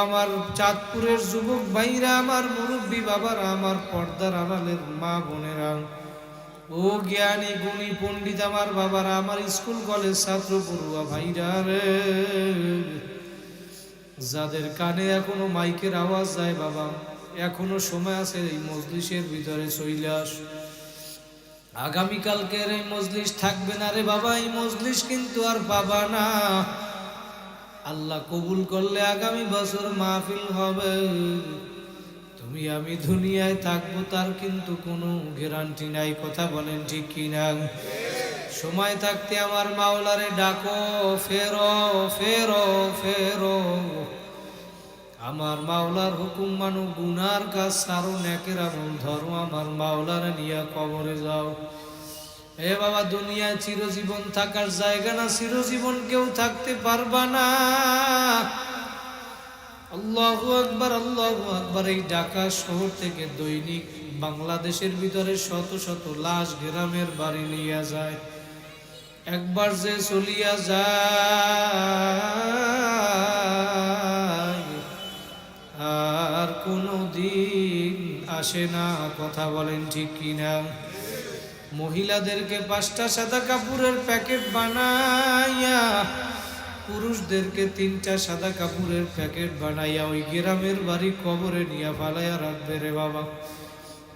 আমার চাঁদপুরের যুবক ভাইরা, আমার মুরব্বী বাবারা, আমার পর্দার আড়ালের মা বোনেরা, ও জ্ঞানী গুণী পণ্ডিত আমার বাবারা, আমার স্কুল কলেজ ছাত্র পড়ুয়া ভাইরা রে, যাদের কানে এখনো মাইকের আওয়াজ যায় বাবা, এখনো সময় আছে এই মজলিসের ভিতরে চলে আস। আগামীকালকের এই মজলিস থাকবে না রে বাবা, এই মজলিস কিন্তু আর পাবা না। আল্লাহ কবুল করলে আগামী বছর মাহফিল হবে, তুমি আমি দুনিয়ায় থাকবো তার কিন্তু কোনো গ্যারান্টি নাই। কথা বলেন ঠিক কিনা? সময় থাকতে আমার মাওলারে ডাকো, ফেরো ফেরো ফেরো। আমার মাওলার হুকুম মানো, গুনার কাজ সারো, নেকের আমল ধরো, আমার মাওলারে নিয়ে কবরে যাও। এ বাবা, দুনিয়ায় চিরজীবন থাকার জায়গা না, চিরজীবন কেউ থাকতে পারবা না। আল্লাহু আকবার, আল্লাহু আকবার। এই ঢাকা শহর থেকে দৈনিক বাংলাদেশের ভিতরে শত শত লাশ গ্রামের বাড়ি নিয়ে যায়। একবার যে চলিয়া যায় আর কোনো দিন আসে না। কথা বলেন ঠিক কিনা? মহিলাদেরকে 5টা সাদা কাপড়ের প্যাকেট বানাইয়া, পুরুষদেরকে 3টা সাদা কাপড়ের প্যাকেট বানাইয়া ওই গ্রামের বাড়ি কবরে নিয়ে ফালাইয়া রাখবে রে বাবা।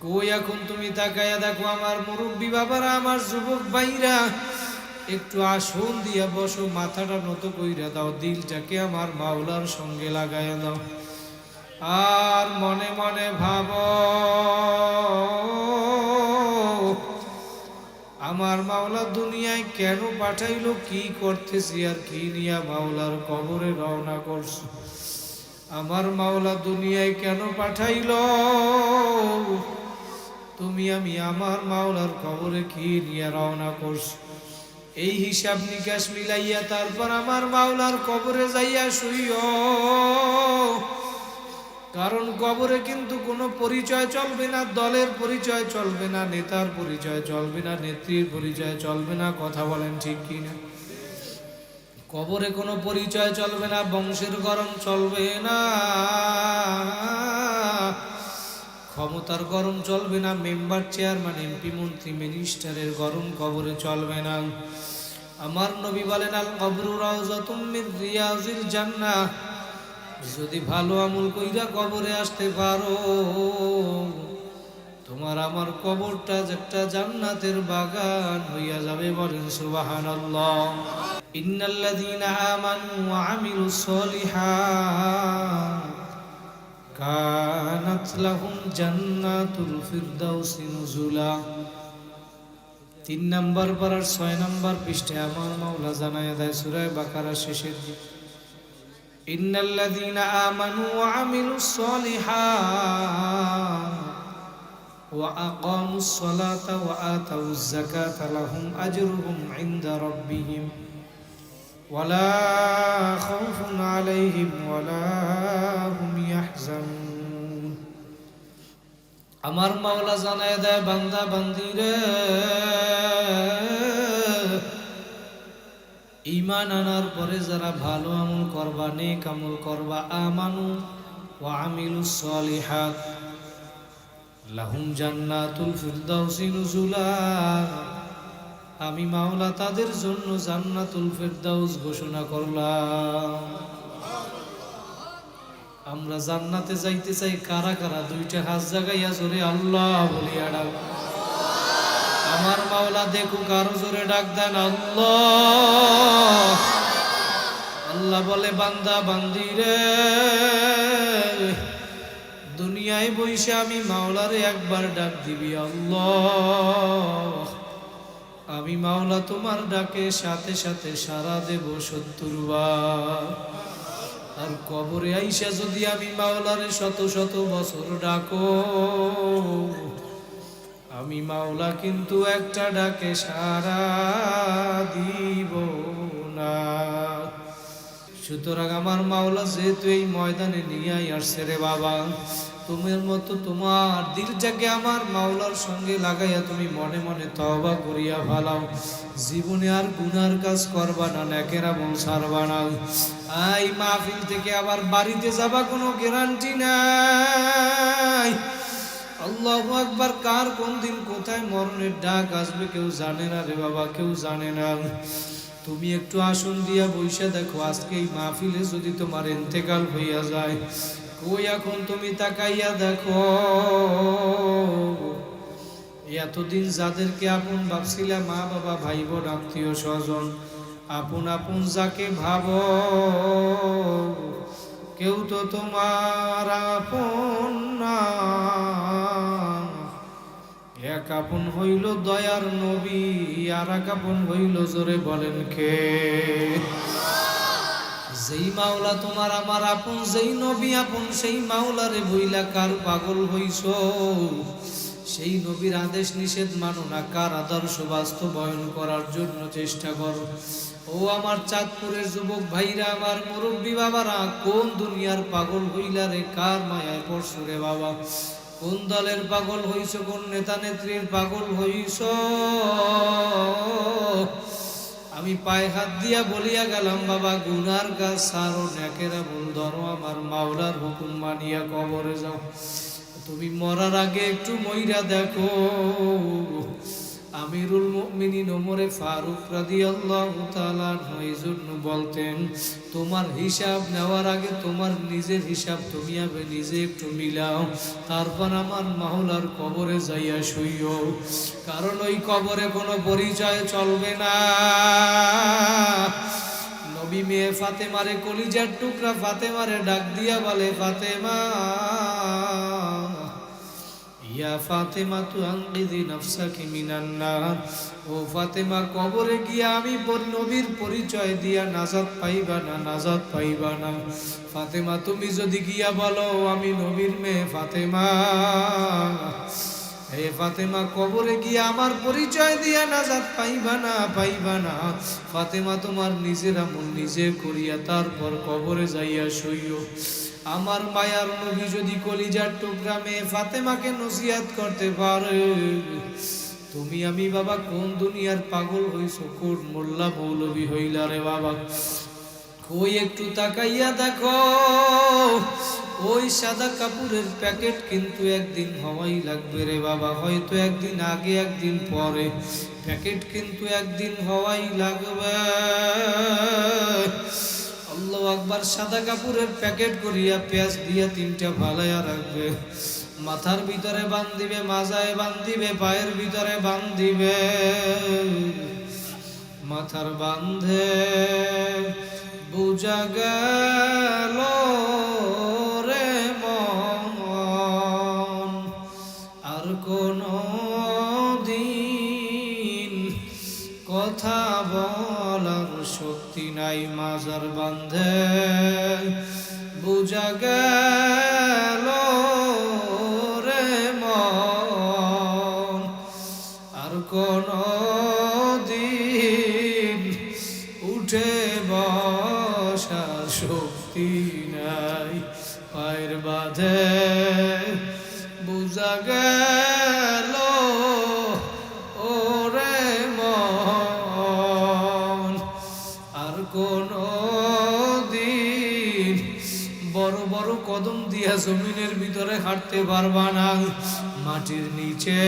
কই এখন তুমি তাকাইয়া দেখো আমার মুরব্বী বাবারা, আমার যুবক ভাইরা, একটু আসন দিয়া বসো, মাথাটা নত কইরা দাও, দিলটাকে আমার মাওলার সঙ্গে লাগাইয়া দাও, আর মনে মনে ভাবো আমার মাওলা দুনিয়ায় কেন পাঠাইলো, কি করতেছি আর কি নিয়া মাওলার কবরে রওনা করছো। আমার মাওলা দুনিয়ায় কেন পাঠাইলো, তুমি আমি আমার মাওলার কবরে কি নিয়ে রওনা করছো। এই হিসাব নিকাশ মিলাইয়া তারপর আমার মাওলার কবরে যাইয়া শুইও। কারণ কবরে কিন্তু কোনো পরিচয় চলবে না, দলের পরিচয় চলবে না, নেতার পরিচয় চলবে না, নেত্রীর পরিচয় চলবে না। কথা বলেন ঠিক কিনা? কবরে কোনো পরিচয় চলবে না, বংশের গরম চলবে না, ক্ষমতার গরম চলবে না, মেম্বার চেয়ারম্যান এমপি মন্ত্রী মিনিস্টারের গরম কবরে চলবে না। আমার নবী বলেন, আল কবরু রাউযাতুম মিন রিয়াজিল জান্নাহ। যদি ভালো আমল কইরা কবরে আসতে পারো, তোমার আমার কবরটা একটা জান্নাতের বাগান হইয়া যাবে। বলেন সুবহানাল্লাহ। ইন্নাল্লাযীনা আমানু ওয়া আমিলুস সলিহাত কানাত লাহুম জান্নাতুল ফিরদাউসি নুজুলা। 3 নম্বর পারার 6 নম্বর পৃষ্ঠায় আমার মাওলা জানায়া দেয় সূরা বাকারা শেষের দিকে, ইন্নাল্লাযীনা আমানু ওয়া আমিলুস সলিহাত ওয়া আকামুস সালাতা ওয়া আতাউজ যাকাতা লাহুম আজরুহুম ইনদা রাব্বিহিম ওয়ালা খাউফুন আলাইহিম ওয়ালা হুম ইয়াহজানুন। আমার মাওলা জানায় দেয়, বান্দা বান্দিরে, ঈমান আনার পরে যারা ভালো আমল করবা, নেক আমল করবা, আমানু ওয়া আমিলুস সলিহাত লাহুম জান্নাতুল ফিরদাউসি নুজুলা। আমি মাওলা তাদের জন্য জান্নাতুল ফিরদাউস ঘোষণা করলাম। আমরা জান্নাতে যাইতে চাই কারা কারা? 2টা হাত জাগাইয়া জোরে আল্লাহ বলিয়া ডাক। আমার মাওলা দেখুক, আরো জোরে ডাক দেন আল্লাহ। আল্লাহ বলে, বান্দা বান্দিরে, দুনিয়ায় বইসা আমি মাওলারে একবার ডাক দিবি আল্লাহ, আমি মাওলা তোমার ডাকে সাথে সাথে সাড়া দেব 70 বার। আর কবরে আইসা যদি আমি মাওলারে শত শত বছর ডাকো, আমি মাওলা কিন্তু একটা ডাকে সাড়া দিব না। সুতরাং আমার মাওলা যেহেতু এই ময়দানে নিয়ে আসছে রে বাবা, তোমার মতো তোমার দিল জাগে আমার মাওলার সঙ্গে লাগাইয়া তুমি মনে মনে তওবা করিয়া ভালাও, জীবনে আর গুনার কাজ করবা না, নেকের আমল ছাড়বা না। এই মাহফিল থেকে আবার বাড়িতে যাবা কোনো গ্যারান্টি নাই। আল্লাহু আকবার, কার কোন দিন কোথায় মরণের ডাক আসবে কেউ জানে না রে বাবা, কেউ জানে না। তুমি একটু আসন দিয়া বইসা দেখো, আজকে এই মাহফিলে যদি তোমার ইন্তেকাল হইয়া যায়, কই এখন তুমি তাকাইয়া দেখো, এতদিন যাদেরকে আপন ভাবছিলা, মা বাবা ভাই বোন আত্মীয় স্বজন, আপন আপন যাকে ভাবো, কেউ তো তোমার আপন না। এক আপন হইল দয়ার নবী, আর এক আপন হইল জোরে বলেন কে? যেই মাওলা তোমার আমার আপন, যেই নবী আপন, সেই মাওলারে বইলা কার পাগল হইছ? সেই নবীর আদেশ নিষেধ মানো না, কার আদর্শ বাস্তবায়ন করার জন্য চেষ্টা করো। ও আমার চাঁদপুরের যুবক ভাইরা, আমার মুরব্বী বাবারা, কোন দুনিয়ার পাগল হইলা রে? কার মায়ায় পড়ছো রে বাবা? কোন দলের পাগল হইছ? কোন নেতা নেত্রীর পাগল হইছ? আমি পায়ে হাত দিয়া বলিয়া গেলাম, বাবা গুনার কাজ সারো, নেকের আমল ধরো, আমার মাওলার হুকুম মানিয়া কবরে যাও। তুমি মরার আগে একটু মইরা দেখো। আমিরুল মুমিনিন ওমরে ফারুক রাদিয়াল্লাহু তাআলা আনহু এই জন্য বলতেন, তোমার হিসাব নেওয়ার আগে তোমার নিজের হিসাব তুমি আগে নিজে একটু মিলাও, তারপর আমার মাওলার কবরে যাইয়া শুইও। কারণ ওই কবরে কোনো পরিচয় চলবে না। নবী মেয়ে ফাতেমারে, কলিজার টুকরা ফাতেমারে ডাক দিয়া বলে, ফাতেমা, ইয়া ফাতেমা তু আনকিযি নাফসাকি মিনান নার। ও ফাতেমা, কবরে গিয়া আমি নবীর পরিচয় দিয়া নাজাত পাইবা না, নাজাত পাইবা না। ফাতেমা, তুমি যদি গিয়া বলো আমি নবীর মেয়ে ফাতেমা, হে ফাতেমা, কবরে গিয়া আমার পরিচয় দিয়া নাজাত পাইবা না, পাইবা না। ফাতেমা, তোমার নিজের আমল নিজে করিয়া তারপর কবরে যাইয়া শুইও। আমার মায়ার নবী যদি কলিজার টুকরা মেয়ে ফাতেমাকে নসিহত করতে পারে, তুমি আমি বাবা কোন দুনিয়ার পাগল হইছো? কোন মোল্লা মৌলবী হইলা রে বাবা? কই একটু তাকাইয়া দেখো, ওই সাদা কাপড়ের প্যাকেট কিন্তু একদিন হওয়াই লাগবে রে বাবা, হয়তো একদিন আগে একদিন পরে, প্যাকেট কিন্তু একদিন হওয়াই লাগবে। আল্লাহু আকবার। সাদা কাপড়ের প্যাকেট করিয়া পেঁয়াজ দিয়া তিনটা ভালাইয়া রাখবে, মাথার ভিতরে বান্ধিবে, মাজায় বান্ধিবে, পায়ের ভিতরে বান্ধিবে। মাথার বান্ধে বুঝা গেল রে মন, আর কোনো দিন কথা বলার শক্তি নাই। মাজার বান্ধে বুঝা গেল রে মন, আর কোনো দিন উঠে বসার শক্তি নাই। পায়ের বাঁধে বুঝা গেল ওরে মন, আর কোনো দিন বড় বড় কদম দিয়া জমিনের ভিতরে হাঁটতে পারবা না। মাটির নিচে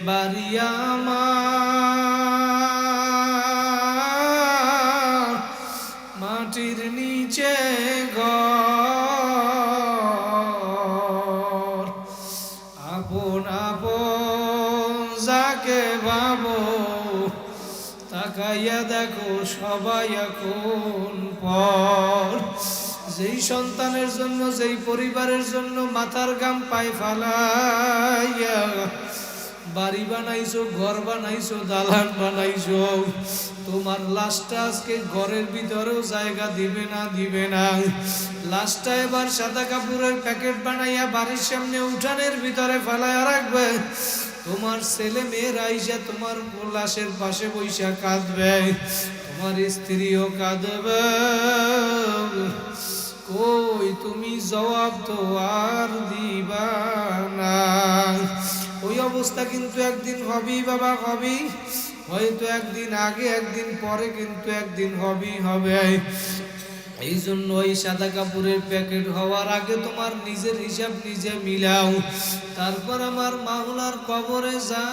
বাড়ি আমার, মাটির নিচে ঘর, আপন আপন যাকে ভাবো, তাকাইয়া দেখো সবাই এখন পর। যেই সন্তানের জন্য, যেই পরিবারের জন্য মাথার গাম পায়ে ফালাইয়া বাড়ি বানাইছো, ঘর বানাইছো, দালান বানাইছো, তোমার লাশটা আজকে ঘরের ভিতরেও জায়গা দিবে না, দিবে না। লাশটা এবার সাদা কাপড়ের প্যাকেট বানাইয়া বাড়ির সামনে উঠানের ভিতরে ফেলাইয়া রাখবে। তোমার ছেলে মেয়েরা আইসা তোমার লাশের পাশে বইসা কাঁদবে। তোমার স্ত্রীও কাঁদবে, কই তুমি জবাব তো আর দিবা না। ওই অবস্থা কিন্তু একদিন হবেই বাবা, হবেই। হয়তো একদিন আগে একদিন পরে, কিন্তু একদিন হবেই হবে। এই জন্য ওই সাদা কাপড়ের প্যাকেট হওয়ার আগে তোমার নিজের হিসাব নিজে মিলাও, তারপর আমার মাওলার কবরে যাও।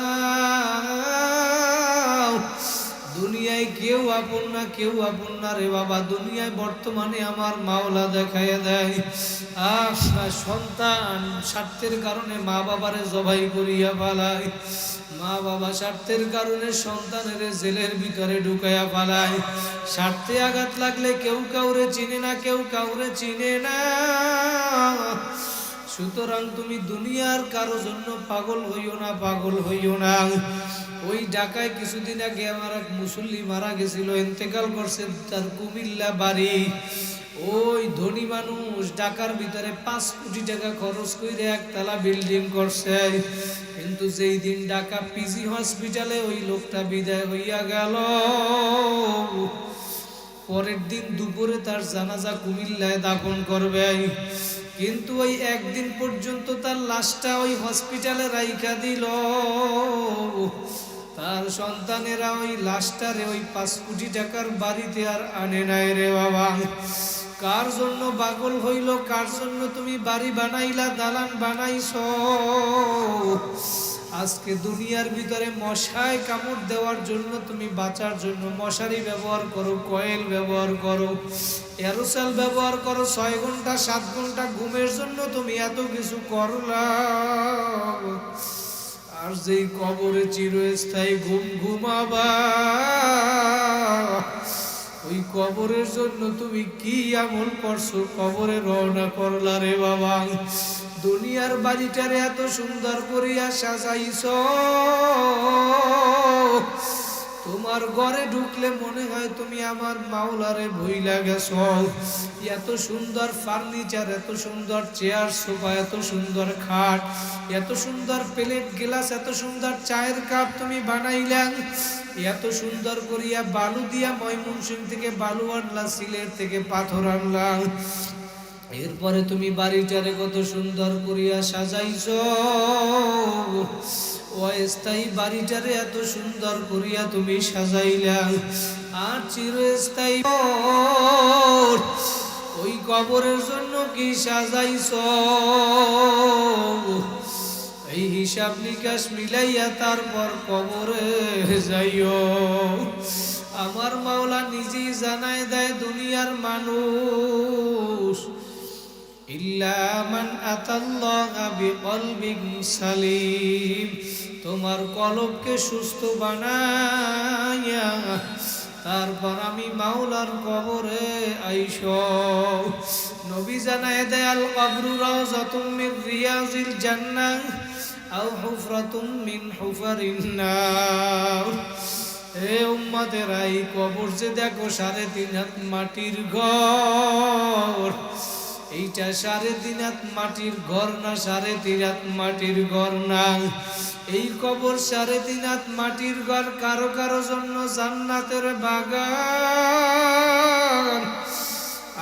দুনিয়ায় কেউ আপন না, কেউ আপন না রে বাবা। দুনিয়ায় বর্তমানে আমার মাওলা দেখাইয়া দেয়, সন্তান স্বার্থের কারণে মা বাবারে জবাই করিয়া পালায়, মা বাবা স্বার্থের কারণে সন্তানের জেলের ভিতরে ঢুকাইয়া পালায়। স্বার্থে আঘাত লাগলে কেউ কাউরে চিনে না, কেউ কাউরে চিনে না। সুতরাং তুমি দুনিয়ার কারো জন্য পাগল হইও না, পাগল হইও না। ওই ঢাকায় কিছুদিন আগে আমার এক মুসল্লি মারা গেছিল, ইন্তেকাল করছে, তার কুমিল্লা বাড়ি। ওই ধনী মানুষ ঢাকার ভিতরে 5 কোটি টাকা খরচ করে একতলা বিল্ডিং করছে, কিন্তু যেই দিন ঢাকা পিজি হসপিটালে ওই লোকটা বিদায় হইয়া গেল, পরের দিন দুপুরে তার জানাজা কুমিল্লায় দাফন করবে। কিন্তু ওই একদিন পর্যন্ত তার লাশটা ওই হসপিটালে রাইখা দিল। তার সন্তানেরা ওই লাশটারে ওই 5 কোটি টাকার বাড়িতে আর আনে নাই রে বাবা। কার জন্য পাগল হইল, কার জন্য তুমি বাড়ি বানাইলা, দালান বানাইছো? আজকে দুনিয়ার ভিতরে মশায় কামড় দেওয়ার জন্য তুমি বাঁচার জন্য মশারি ব্যবহার করো, কয়েল ব্যবহার করো, এরোসেল ব্যবহার করো। 6 ঘন্টা 7 ঘন্টা ঘুমের জন্য তুমি এত কিছু করলা, আর যেই কবরে চিরস্থায়ী ঘুম ঘুমাবা, ওই কবরের জন্য তুমি কি আমল করছো? কবরে রওনা করলা রে বাবা। দুনিয়ার বাড়িটারে এত সুন্দর করিয়া সাজাইছো, তোমার ঘরে ঢুকলে মনে হয় তুমি আমার মাওলারে ভুইলা গেছো। এত সুন্দর ফার্নিচার, এত সুন্দর চেয়ার সোফা, এত সুন্দর খাট, এত সুন্দর প্লেট গ্লাস, এত সুন্দর চায়ের কাপ তুমি বানাইলা। এত সুন্দর করিয়া বালু দিয়া ময়মনসিং থেকে বালু আনলা, সিলেট থেকে পাথর আনলা। এরপরে তুমি বাড়িটারে কত সুন্দর করিয়া সাজাইছো, অস্থায়ী বাড়িটারে এত সুন্দর করিয়া তুমি সাজাইলা। আর চিরস্থায়ী ওই কবরের জন্য কি সাজাইছো? এই হিসাব নিকাশ মিলাইয়া তারপর কবরে যাইও। আমার মাওলা নিজেই জানায় দেয়, দুনিয়ার মানুষ ইল্লা মান আতাল্লাহা বিকলবিন সালিম, তোমার কলবকে সুস্থ বানাইয়া তারপর আমি মাওলার কবরে আইসো। নবী জানায় দেয়, আল কবরু রাওযাতুম মিন রিয়াজিল জান্নাহ আও হুফরাতুম মিন হুফারিন নার। হে উম্মতেরা, এই কবর যে দেখো 3.5 হাত মাটির ঘর, এইটা 3.5 হাত মাটির ঘর না, 3.5 হাত মাটির ঘর না। এই কবর 3.5 হাত মাটির ঘর কারো কারো জন্য জান্নাতের বাগান,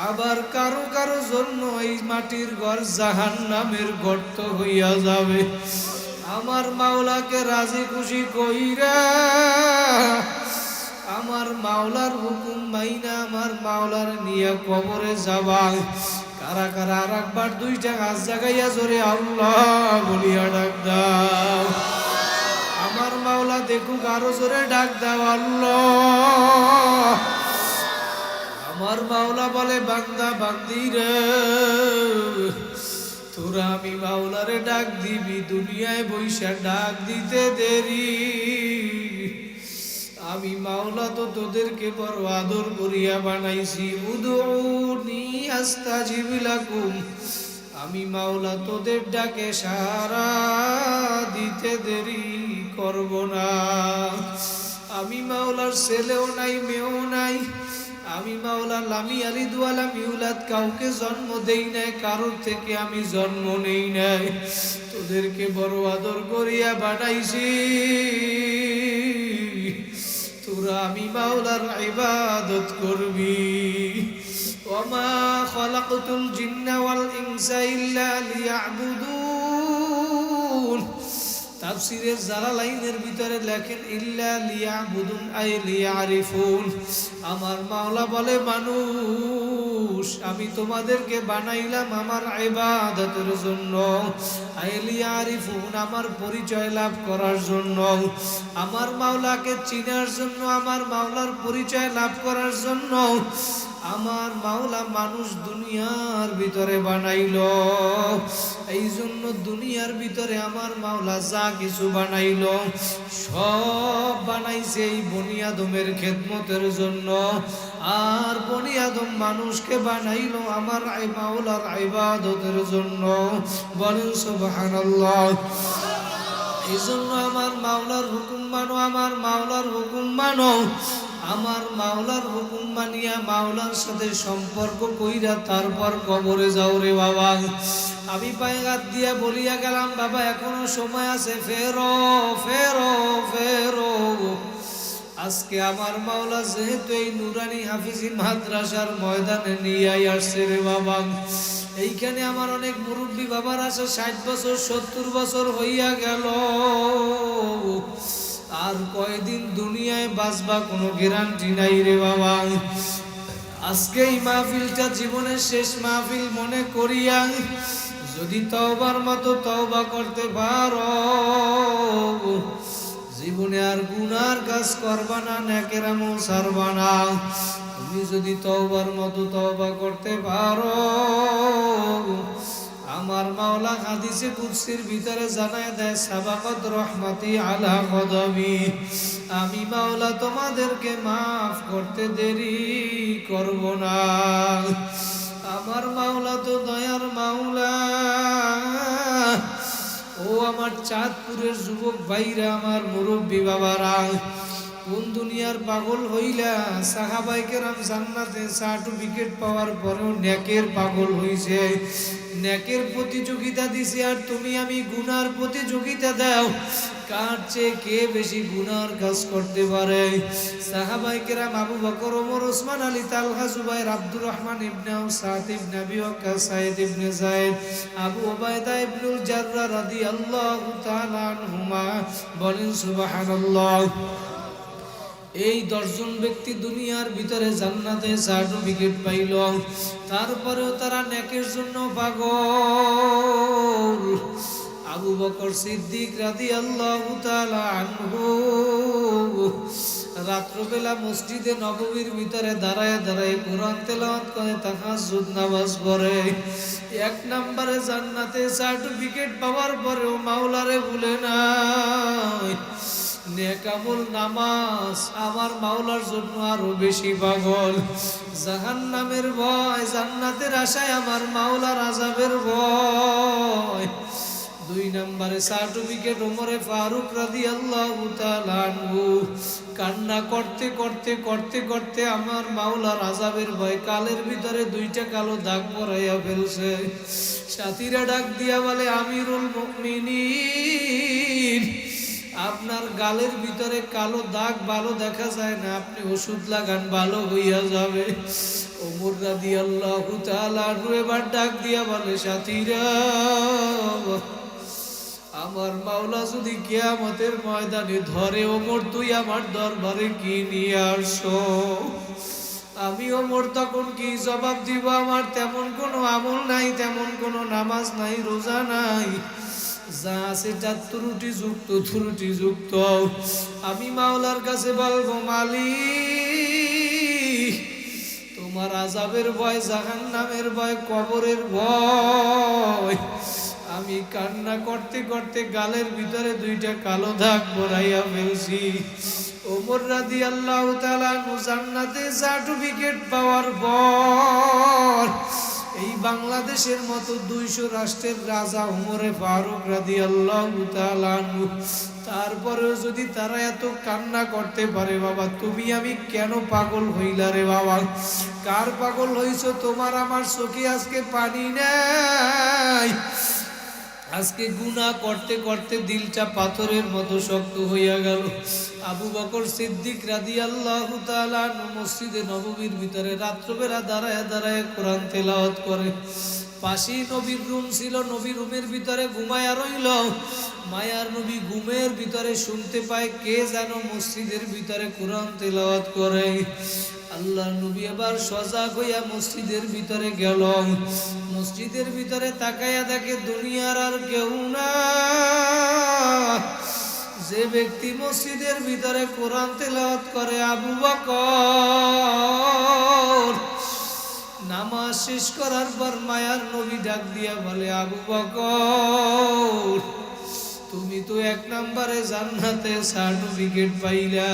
আবার কারো কারো জন্য এই মাটির ঘর জাহান্নামের গর্ত হইয়া যাবে। আমার মাওলাকে রাজি খুশি কইরা, আমার মাওলার হুকুম মাইনা আমার মাওলার নিয়ে কবরে যাবা। কারা কারা আর একবার 2টা হাত জাগাইয়া জোরে আল্লাহ বলিয়া ডাক দাও। আমার মাওলা দেখুক, আরো জোরে ডাক দাও আল্লাহ। আমার মাওলা বলে, বান্দা বান্দি রে, তোরা আমি মাওলারে ডাক দিবি, দুনিয়ায় বৈশা ডাক দিতে দেরি। আমি মাওলা তো তোদেরকে বড় আদর করিয়া বানাইছি। উদউনি আস্তাজিব লাকুম, আমি মাওলা তোদের ডাকে সাড়া দিতে দেরি করব না। আমি মাওলার ছেলেও নাই, মেয়েও নাই। আমি মাওলা লামি আলিদ ওয়ালা মিউলাদ, কাউকে জন্ম দেই নাই, কারোর থেকে আমি জন্ম নেই নাই। তোদেরকে বড় আদর করিয়া বানাইছি, তোরা আমি মাওলার ইবাদত করবি। ওমা খালাকতুল জিন্না ওয়াল ইনসা ইল্লা লিয়াবুদুন। তাফসীরে জালালাইনের ভিতরে লেখেন ইল্লা লিয়াবুদুন আই লিয়ারিফুন। আমার মাওলা বলে মানুষ আমি তোমাদেরকে বানাইলাম আমার ইবাদতের জন্য, আই লিয়ারিফুন আমার পরিচয় লাভ করার জন্য, আমার মাওলাকে চিনার জন্য, আমার মাওলার পরিচয় লাভ করার জন্য আমার মাওলা মানুষ দুনিয়ার ভিতরে বানাইল। এই জন্য দুনিয়ার ভিতরে আমার মাওলা যা কিছু বানাইল সব বানাইছে এই বনি আদমের খেদমতের জন্য। আর বনি আদম মানুষকে বানাইল আমার মাওলার ইবাদতের জন্য। বলেন সুবহানাল্লাহ। এই জন্য আমার মাওলার হুকুম মানো, আমার মাওলার হুকুম মানো, আমার মাওলার হুকুম মানিয়া মাওলার সাথে সম্পর্ক কইরা তারপর কবরে যাও রে বাবা। আমি পায়ে হাত দিয়া বলিয়া গেলাম বাবা এখনো সময় আছে, ফেরো ফেরো ফেরো। আজকে আমার মাওলা যেহেতু এই নুরানি হাফিজি মাদ্রাসার ময়দানে নিয়ে আসছে রে বাবা, এইখানে আমার অনেক মুরব্বী বাবার আছে 60 বছর 70 বছর হইয়া গেল। আর কয়দিন দুনিয়ায় বাঁচবা কোনো গ্যারান্টি নাই রে বাবা। আজকে এই মাহফিলটা জীবনের শেষ মাহফিল মনে করিয়া যদি তওবার মতো তওবা করতে পারো, জীবনে আর গুনার কাজ করবা না, নেকের আমল ছাড়বা না। তুমি যদি তওবার মতো তওবা করতে পারো, আমার মাওলা হাদিসে কুদসির ভিতরে জানায় দেয় সাবাকাত রহমতি আলা গদাবি, আমি মাওলা তোমাদেরকে মাফ করতে দেরি করব না। আমার মাওলা তো দয়ার মাওলা। ও আমার চাঁদপুরের যুবক ভাইরা, আমার মুরব্বী বাবারা, কোন দুনিয়ার পাগল হইলা? সাহাবায়ে কেরাম জান্নাতে সার্টিফিকেট পাওয়ার পরেও নেকের পাগল হইছে, নেকের প্রতিযোগিতা দিছে। আর তুমি আমি গুনার প্রতিযোগিতা দাও, কার চেয়ে কে বেশি গুনার কাজ করতে পারে? সাহাবায়ে কেরাম আবু বকর, ওমর, ওসমান, আলী, তালহা, জুবাইর, আব্দুর রহমান ইবনে সাদ ইবনে আবি ওয়াক্কাস, সাঈদ ইবনে যায়েদ, আবু উবাইদা ইবনুল জাররাহ রাদিয়াল্লাহু তাআলা আনহুমা। বলেন সুবহানাল্লাহ। এই 10 জন ব্যক্তি দুনিয়ার ভিতরে জান্নাতে সার্টিফিকেট পাইল, তারপরেও তারা নেকের জন্য পাগল। আবু বকর সিদ্দিক রাদিয়াল্লাহু তাআলা আনহু রাত্রবেলা মসজিদে নববীর ভিতরে দাঁড়ায় দাঁড়ায় কোরআন তেলাওয়াত করে, তাহাজ্জুদ নামাজ পড়ে। 1 নম্বরে জান্নাতে সার্টিফিকেট পাওয়ার পরেও মাওলারে ভুলে নাই। নেক আমল নামাজ আমার মাওলার জন্য আরো বেশি পাগল। জাহান্নামের ভয়, জান্নাতের আশায় আমার মাওলার আযাবের ভয়। 2 নম্বরে সার্টিফিকেট ওমরে ফারুক রাদিয়াল্লাহু তাআলা আনহু কান্না করতে করতে করতে করতে আমার মাওলার আযাবের ভয় কালের ভিতরে 2টা কালো দাগ পরাইয়া ফেলছে। সাথীরা ডাক দিয়া বলে আমিরুল মুমিনিন, আপনার গালের ভিতরে কালো দাগ ভালো দেখা যায় না, আপনি ওষুধ লাগান ভালো হইয়া যাবে। ওমর রাদিয়াল্লাহু তাআলা এবার ডাক দিয়া বলে সাথীরা, আমার মাওলা যদি কিয়ামতের ময়দানে ধরে, ওমর তুই আমার দরবারে কি নিয়ে আসছো? আমি ওমর তখন কি জবাব দিব? আমার তেমন কোনো আমল নাই, তেমন কোনো নামাজ নাই, রোজা নাই, যা আছে যা ত্রুটি যুক্ত। আমি মাওলার কাছে বলবো মালিক, তোমার আযাবের ভয়, জাহান্নামের ভয়, কবরের ভয়। আমি কান্না করতে করতে গালের ভিতরে 2টা কালো দাগ পরাইয়া ফেলছি। ওমর রাদিয়াল্লাহু তাআলা আনহু জান্নাতে সার্টিফিকেট পাওয়ার পর এই বাংলাদেশের মতো 200 রাষ্ট্রের রাজা ওমরে ফারুক রাদিয়াল্লাহু তাআলা আনহু, তারপরেও যদি তারা এত কান্না করতে পারে, বাবা তুমি আমি কেন পাগল হইলা রে বাবা? কার পাগল হইছো? তোমার আমার চোখে আজকে পানি নাই। আজকে গুনাহ করতে করতে দিলটা পাথরের মতো শক্ত হইয়া গেল। আবু বকর সিদ্দিক রাদিয়াল্লাহু তাআলা আনহু মসজিদে নববীর ভিতরে রাত্রবেলা দাঁড়ায় দাঁড়ায় কোরআন তেলাওয়াত করে। পাশেই নবীর রুম ছিল, নবী রুমের ভিতরে ঘুমায়া রইল। মায়ার নবী ঘুমের ভিতরে শুনতে পায় কে যেন মসজিদের ভিতরে কোরআন তেলাওয়াত করে। আল্লাহ নবী এবার সজাগ হইয়া মসজিদের ভিতরে গেল। মসজিদের ভিতরে তাকাইয়া দেখে দুনিয়ার আর কেউ না। যে ব্যক্তি মসজিদের ভিতরে কোরআন তেলাওয়াত করে আবু বকর। নামাজ শেষ করার পর মায়ার নবী ডাক দিয়া বলে, আবু বকর তুমি তো 1 নম্বরে জান্নাতে সার্টিফিকেট পাইলা,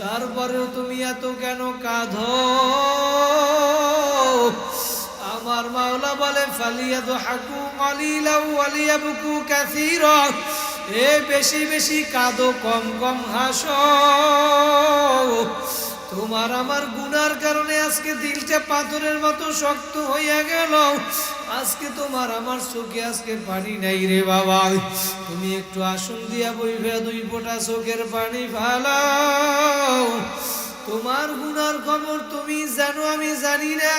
তারপরেও তুমি এত কেন কাঁদো? আমার মাওলা বলে, ফালিয়াদহাকু কালিলাও ওয়ালিয়াবকু কাসীরা, এ বেশি বেশি কাঁদো, কম কম হাসো। তোমার আমার গুনার কারণে আজকে দিলটা পাথরের মতো শক্ত হইয়া গেল। আজকে তোমার আমার চোখে আজকে পানি নাই রে বাবা। তুমি একটু আসন দিয়া বইবে 2 ফোঁটা চোখের পানি ফালাও। তোমার গুনার খবর তুমি জানো, আমি জানি না।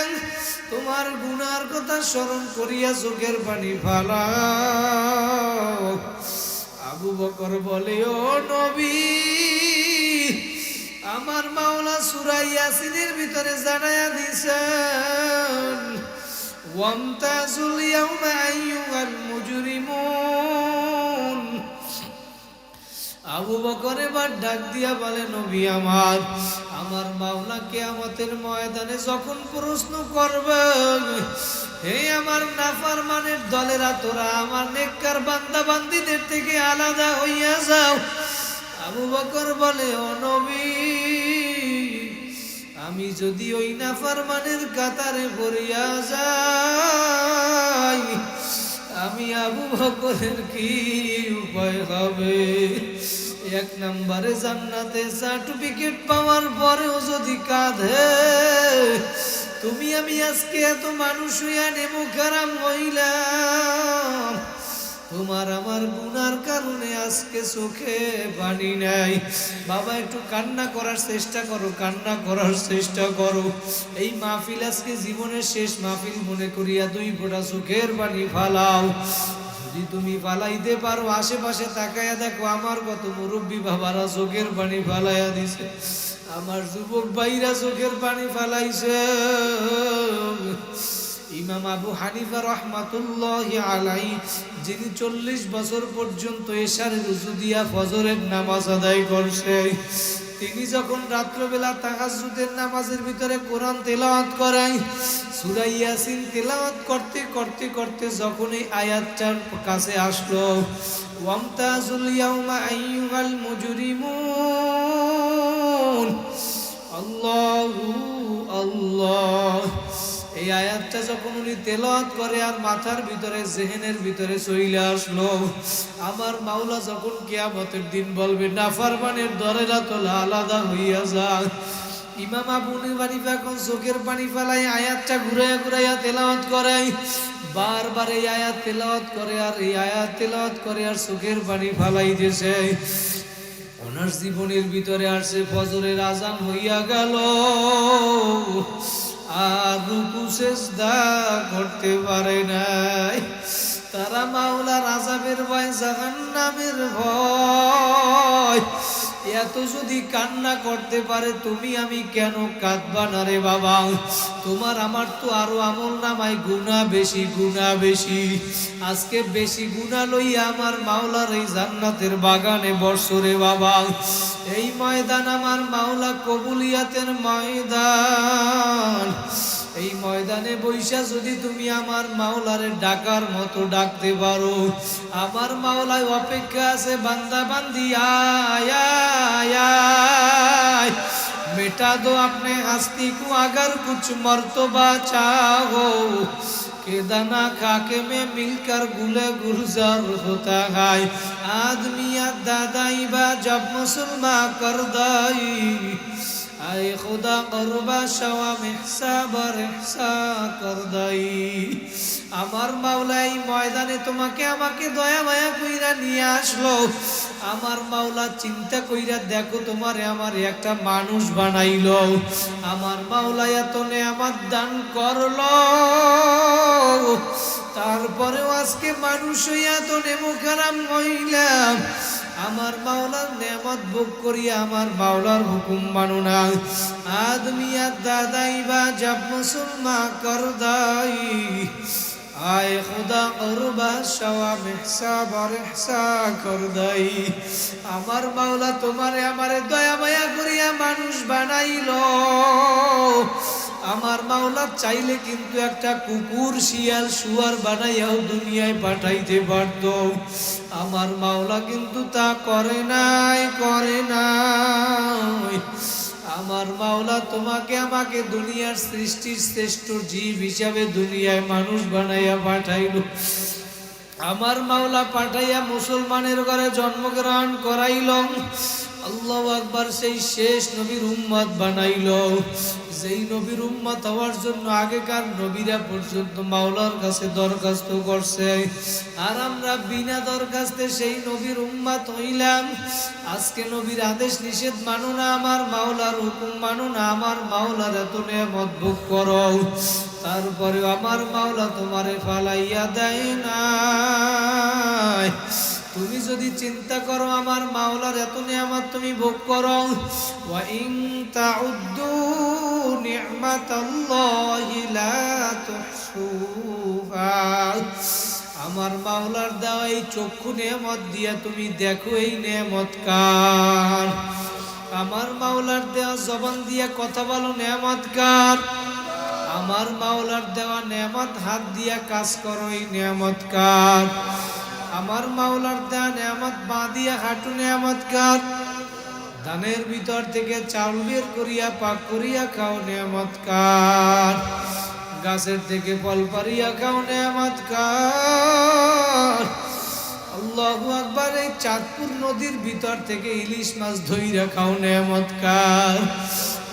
তোমার গুনার কথা স্মরণ করিয়া চোখের পানি ফালাও। আবু বকর বলে, ও নবী, আমার মাওলা সূরা ইয়াসিনের ভিতরে জানায়া দিয়েছেন, ওয়ামতাজুল ইয়াউমা আইয়ুহাল মুজরিমুন। আবু বকর এবার ডাক দিয়া বলে, নবী আমার মাওলা কিয়ামতের ময়দানে যখন প্রশ্ন করবে, হে আমার নাফরমানের দলেরা, তোরা আমার নেককার বান্দা বান্দীদের থেকে আলাদা হইয়া যাও। আবু বকর বলে, ও নবী, আমি যদি ওই নাফরমানের কাতারে পড়িয়া যাই, আমি আবু বকরের কি উপায় হবে? 1 নম্বরে জান্নাতে সার্টিফিকেট পাওয়ার পরেও যদি কাঁদে, তুমি আমি আজকে এত মানুষ হইয়া নেমু খারাপ হইলাম। তোমার আমার গুনার কারণে আজকে চোখে পানি নাই। বাবা একটু কান্না করার চেষ্টা করো, কান্না করার চেষ্টা করো। এই মাহফিল আজকে জীবনের শেষ মাহফিল মনে করিয়া 2 ফোঁটা চোখের পানি ফালাও। যদি তুমি ফালাইতে পারো, আশেপাশে তাকাইয়া দেখো আমার কত মুরব্বী বাবারা চোখের পানি ফালাইয়া দিছে, আমার যুবক ভাইরা চোখের পানি ফালাইছে। ইমাম আবু হানিফা রাহমাতুল্লাহি আলাইহি, যিনি 40 বছর পর্যন্ত এশার ওযু দিয়া ফজরের নামাজ আদায় করছে, তিনি যখন রাত্রবেলা তাহাজ্জুদের নামাজের ভিতরে কোরআন তেলাওয়াত করেন, সূরা ইয়াসিন তেলাওয়াত করতে করতে করতে যখন এই আয়াতটার কাছে আসলো, ওয়ামতাজুল ইয়াউমা আইয়ুহাল মুজরিমুন, আল্লাহু আল্লাহ, এই আয়াতটা যখন উনি তেলাওয়াত করে আর মাথার ভিতরে জেহেনের ভিতরে চলে আসলো, আমার মাওলা যখন কিয়ামতের দিন বলবে নাফরমানের দলেরা তো আলাদা হইয়া যায়, ইমাম আবু হানিফা এখন চোখের পানি ফেলাই আয়াতটা ঘুরাইয়া ঘুরাইয়া তেলাওয়াত করে, বারবার এই আয়াত তেলাওয়াত করে আর এই আয়াত তেলাওয়াত করে আর চোখের পানি ফালাই দিয়েছে। ওনার জীবনের ভিতরে আসছে ফজরের আজান হইয়া গেল, আর রুকু সিজদা করতে পারে নাই। তারা মাওলার আযাবের ভয়, জাহান্নামের ভয়, এত যদি কান্না করতে পারে, তুমি আমি কেন কাঁদবা না রে বাবা? তোমার আমার তো আরো আমল নামায় গুনাহ বেশি, গুনাহ বেশি। আজকে বেশি গুনাহ লইয়া আমার মাওলার এই জান্নাতের বাগানে বসো রে বাবা। এই ময়দান আমার মাওলা কবুলিয়াতের ময়দান। এই ময়দানে বৈশা যদি তুমি আমার মাওলারে ডাকার মতো ডাকতে পারো, আমার মাওলায় অপেক্ষা আছে, বান্দা বান্দি আয় आय आय मिटा दो अपने हस्ती को अगर कुछ मर्तबा चाहो के दाना खाके में मिलकर गुले गुलजार होता है आदमी दादाई बा जब मुसलमान कर दाई আয় খোদা করবা সওয়াব হিসাবার ইহসান কর দাই। আমার মাওলা এই ময়দানে তোমাকে আমাকে দয়া মায়া কইরা নিয়ে আসলো। আমার মাওলা চিন্তা কইরা দেখো তোমারে আমার একটা মানুষ বানাইলো। আমার মাওলা এত নেয়ামত দান করলো, তারপরেও আজকে মানুষ হইয়া তো নেমুখারাম হইলাম। আমার মাওলার নেয়ামত ভোগ করিয়া আমার মাওলার হুকুম মানো না। আদমিয়া দাদাই বা যাব মুসলমা কর দাই। আয় খুদা করবা সওয়াব হিসাবার ইহসান কর দাই। আমার মাওলা তোমারে আমারে দয়া মায়া করিয়া মানুষ বানাইলো। আমার মাওলা চাইলে কিন্তু একটা কুকুর শিয়াল শুয়ার বানাইয়াও দুনিয়ায় পাঠাইতে পারত। আমার মাওলা কিন্তু তা করে নাই, করে নাই। আমার মাওলা তোমাকে আমাকে দুনিয়ার সৃষ্টির শ্রেষ্ঠ জীব হিসাবে দুনিয়ায় মানুষ বানাইয়া পাঠাইল। আমার মাওলা পাঠাইয়া মুসলমানের ঘরে জন্মগ্রহণ করাইল। আল্লাহু আকবার, সেই শেষ নবীর উম্মত বানাইল। যেই নবীর উম্মত হওয়ার জন্য আগেকার নবীরা পর্যন্ত মাওলার কাছে দরখাস্ত করছে, আর আমরা বিনা দরখাস্তে সেই নবীর উম্মত হইলাম। আজকে নবীর আদেশ নিষেধ মানো না, আমার মাওলার হুকুম মানো না, আমার মাওলার এত নেয়ামত ভোগ করো, তারপরে আমার মাওলা তোমারে ফালাইয়া দেয় না। তুমি যদি চিন্তা করো আমার মাওলার এত নেয়ামত তুমি ভোগ করো, ওয়া ইন তাউদ্দু নি'মাতাল্লাহি লা তুহসুহা, আমার মাওলার দেওয়া এই চক্ষু নেয়ামত দিয়া তুমি দেখো এই নেয়ামত কার। আমার মাওলার দেওয়া জবান দিয়া কথা বলো নেয়ামত কার। আমার মাওলার দেওয়া নেয়ামত হাত দিয়া কাজ করো এই নেয়ামত কার। আমার মাওলার দেওয়া নেয়ামত বাঁ দিয়া হাঁটু নেয়ামত কার। ধানের ভিতর থেকে চাউল বের করিয়া পাক করিয়া খাও নেয়ামত কার। গাছের থেকে ফল পারিয়া খাও নেয়ামত কার। আল্লাহু আকবার, এই চাঁদপুর নদীর ভিতর থেকে ইলিশ মাছ ধইরা খাও নেয়ামত কার।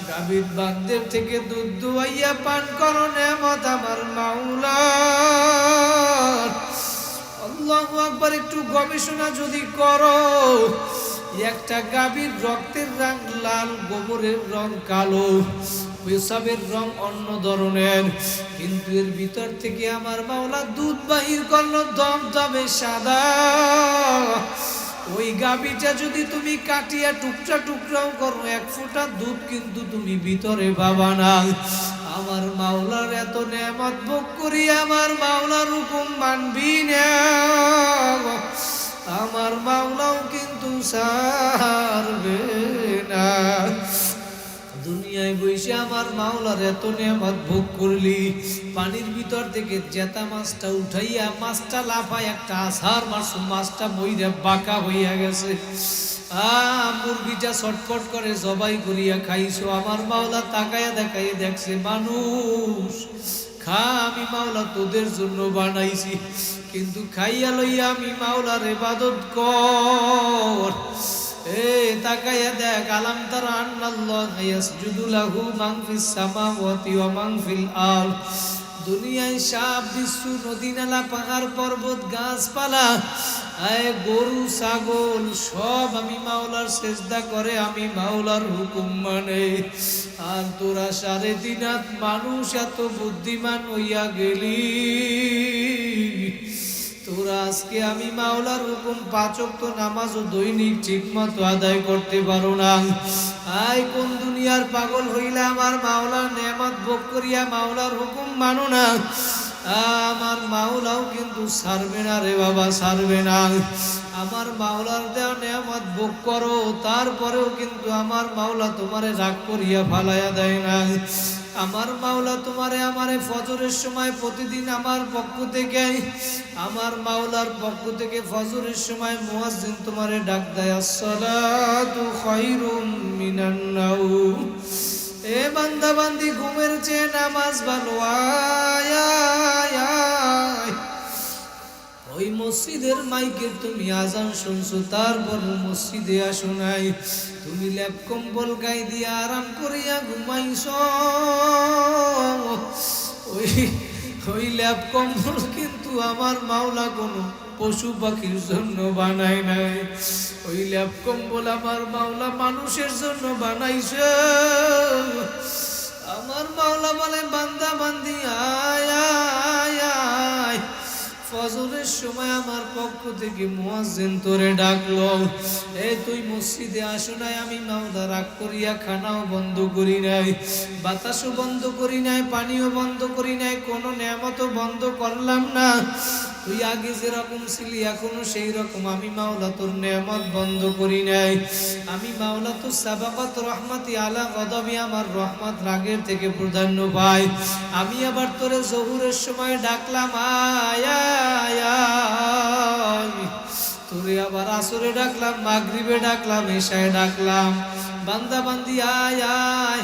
গাভীর বান্দের থেকে দুধ দুয়াইয়া পান করো নেয়ামত আমার মাওলার। আল্লাহু আকবার, একটু গবেষণা যদি করো, একটা গাভীর রক্তের রং লাল, গোবরের রং কালো, পেশাবের রং অন্য ধরনের, কিন্তু এর ভিতর থেকে আমার মাওলা দুধ বাহির করলো দমদমে সাদা। ওই গাভীটা যদি তুমি কাটিয়া টুকরা টুকরাও করো, এক ফোঁটা দুধ কিন্তু তুমি ভিতরে পাবা না। আমার মাওলার এত নেয়ামত ভোগ করি আমার মাওলার হুকুম মানবি না, আমার মাওলাও কিন্তু ছাড়বে না। দুনিয়ায় বসে আমার মাওলার এত নেয়ামত ভোগ করলি, পানির ভিতর থেকে জেতা মাছটা উঠাইয়া মাছটা লাফায় একটা আছাড় মারছো, মাছটা মইরা বাঁকা হইয়া গেছে। মুরগিটা ছটফট করে জবাই করিয়া খাইছো, আমার মাওলা তাকাইয়া দেখাইয়া দেখছে মানুষ খা, আমি মাওলা তোদের জন্য বানাইছি, কিন্তু খাইয়া লইয়া আমি মাওলার ইবাদত কর। তাকাইয়া দেখ, আলাম তারা আন্নাল্লাহা ইয়াসজুদু লাহু মান ফিস সামাওয়াতি ওয়া মান ফিল আরদ। দুনিয়ায় সাপ বিচ্ছু, নদী নালা, পাহাড় পর্বত, গাছপালা, গরু ছাগল সব আমি মাওলার সেজদা করে, আমি মাওলার হুকুম মানে। আর তোরা 3.5 হাত মানুষ এত বুদ্ধিমান হইয়া গেলি, তোরা আজকে আমি মাওলার হুকুম 5 ওয়াক্ত নামাজও দৈনিক ঠিক মতো আদায় করতে পারো না। কোন দুনিয়ার পাগল হইলে আমার মাওলার নেয়ামত ভোগ করিয়া মাওলার হুকুম মানো না, আমার মাওলাও কিন্তু ছাড়বে না রে বাবা, ছাড়বে না। আমার মাওলার দেওয়া নেয়ামত ভোগ করো, তারপরেও কিন্তু আমার মাওলা তোমারে রাগ করিয়া ফালাইয়া দেয় না। আমার মাওলা তোমারে আমারে ফজরের সময় প্রতিদিন আমার পক্ষ থেকে, আমার মাওলার পক্ষ থেকে ফজরের সময় মুয়াজ্জিন তোমারে ডাক দেয়, আসসালাতু খায়রুম মিনান নাওম। এ বান্দা বান্দি, ঘুমের চেয়ে নামাজ ভালো, আয় আয় আয়। ওই মসজিদের মাইকে তুমি আজান শুনছো, তারপর মসজিদে আসো নাই। তুমি ল্যাপ কম্বল গায়ে দিয়ে আরাম করিয়া ঘুমাইছো। ওই ওই ল্যাপ কম্বল কিন্তু আমার মাওলা কোনো পশু পাখির জন্য বানায় নাই। ওই ল্যাপ কম্বল আমার মাওলা মানুষের জন্য বানাইছে। আমার মাওলা বলে, বান্দা বান্দি আয় আয় আয়। ফজরের সময় আমার পক্ষ থেকে মুয়াজ্জিন তোরে ডাকলো, এই তুই মসজিদে আসো নাই। আমি মাওলা রাগ করিয়া খানাও বন্ধ করি নাই, বাতাসও বন্ধ করি নাই, পানিও বন্ধ করি নাই, কোনো নেয়ামতও বন্ধ করলাম না। তুই আগে যেরকম ছিলি এখনো সেই রকম। আমি মাওলা তোর নেয়ামত বন্ধ করি নাই। আমি মাওলা তো সাবাকাত রহমাতি আলা গদাবি, আমার রহমত রাগের থেকে প্রাধান্য পায়। আমি আবার তোরে জহুরের সময় ডাকলাম, আয় আয় আয়। তোরে আবার আসরে ডাকলাম, মাগরিবে ডাকলাম, এশায় ডাকলাম। বান্দা বান্দি আয় আয়।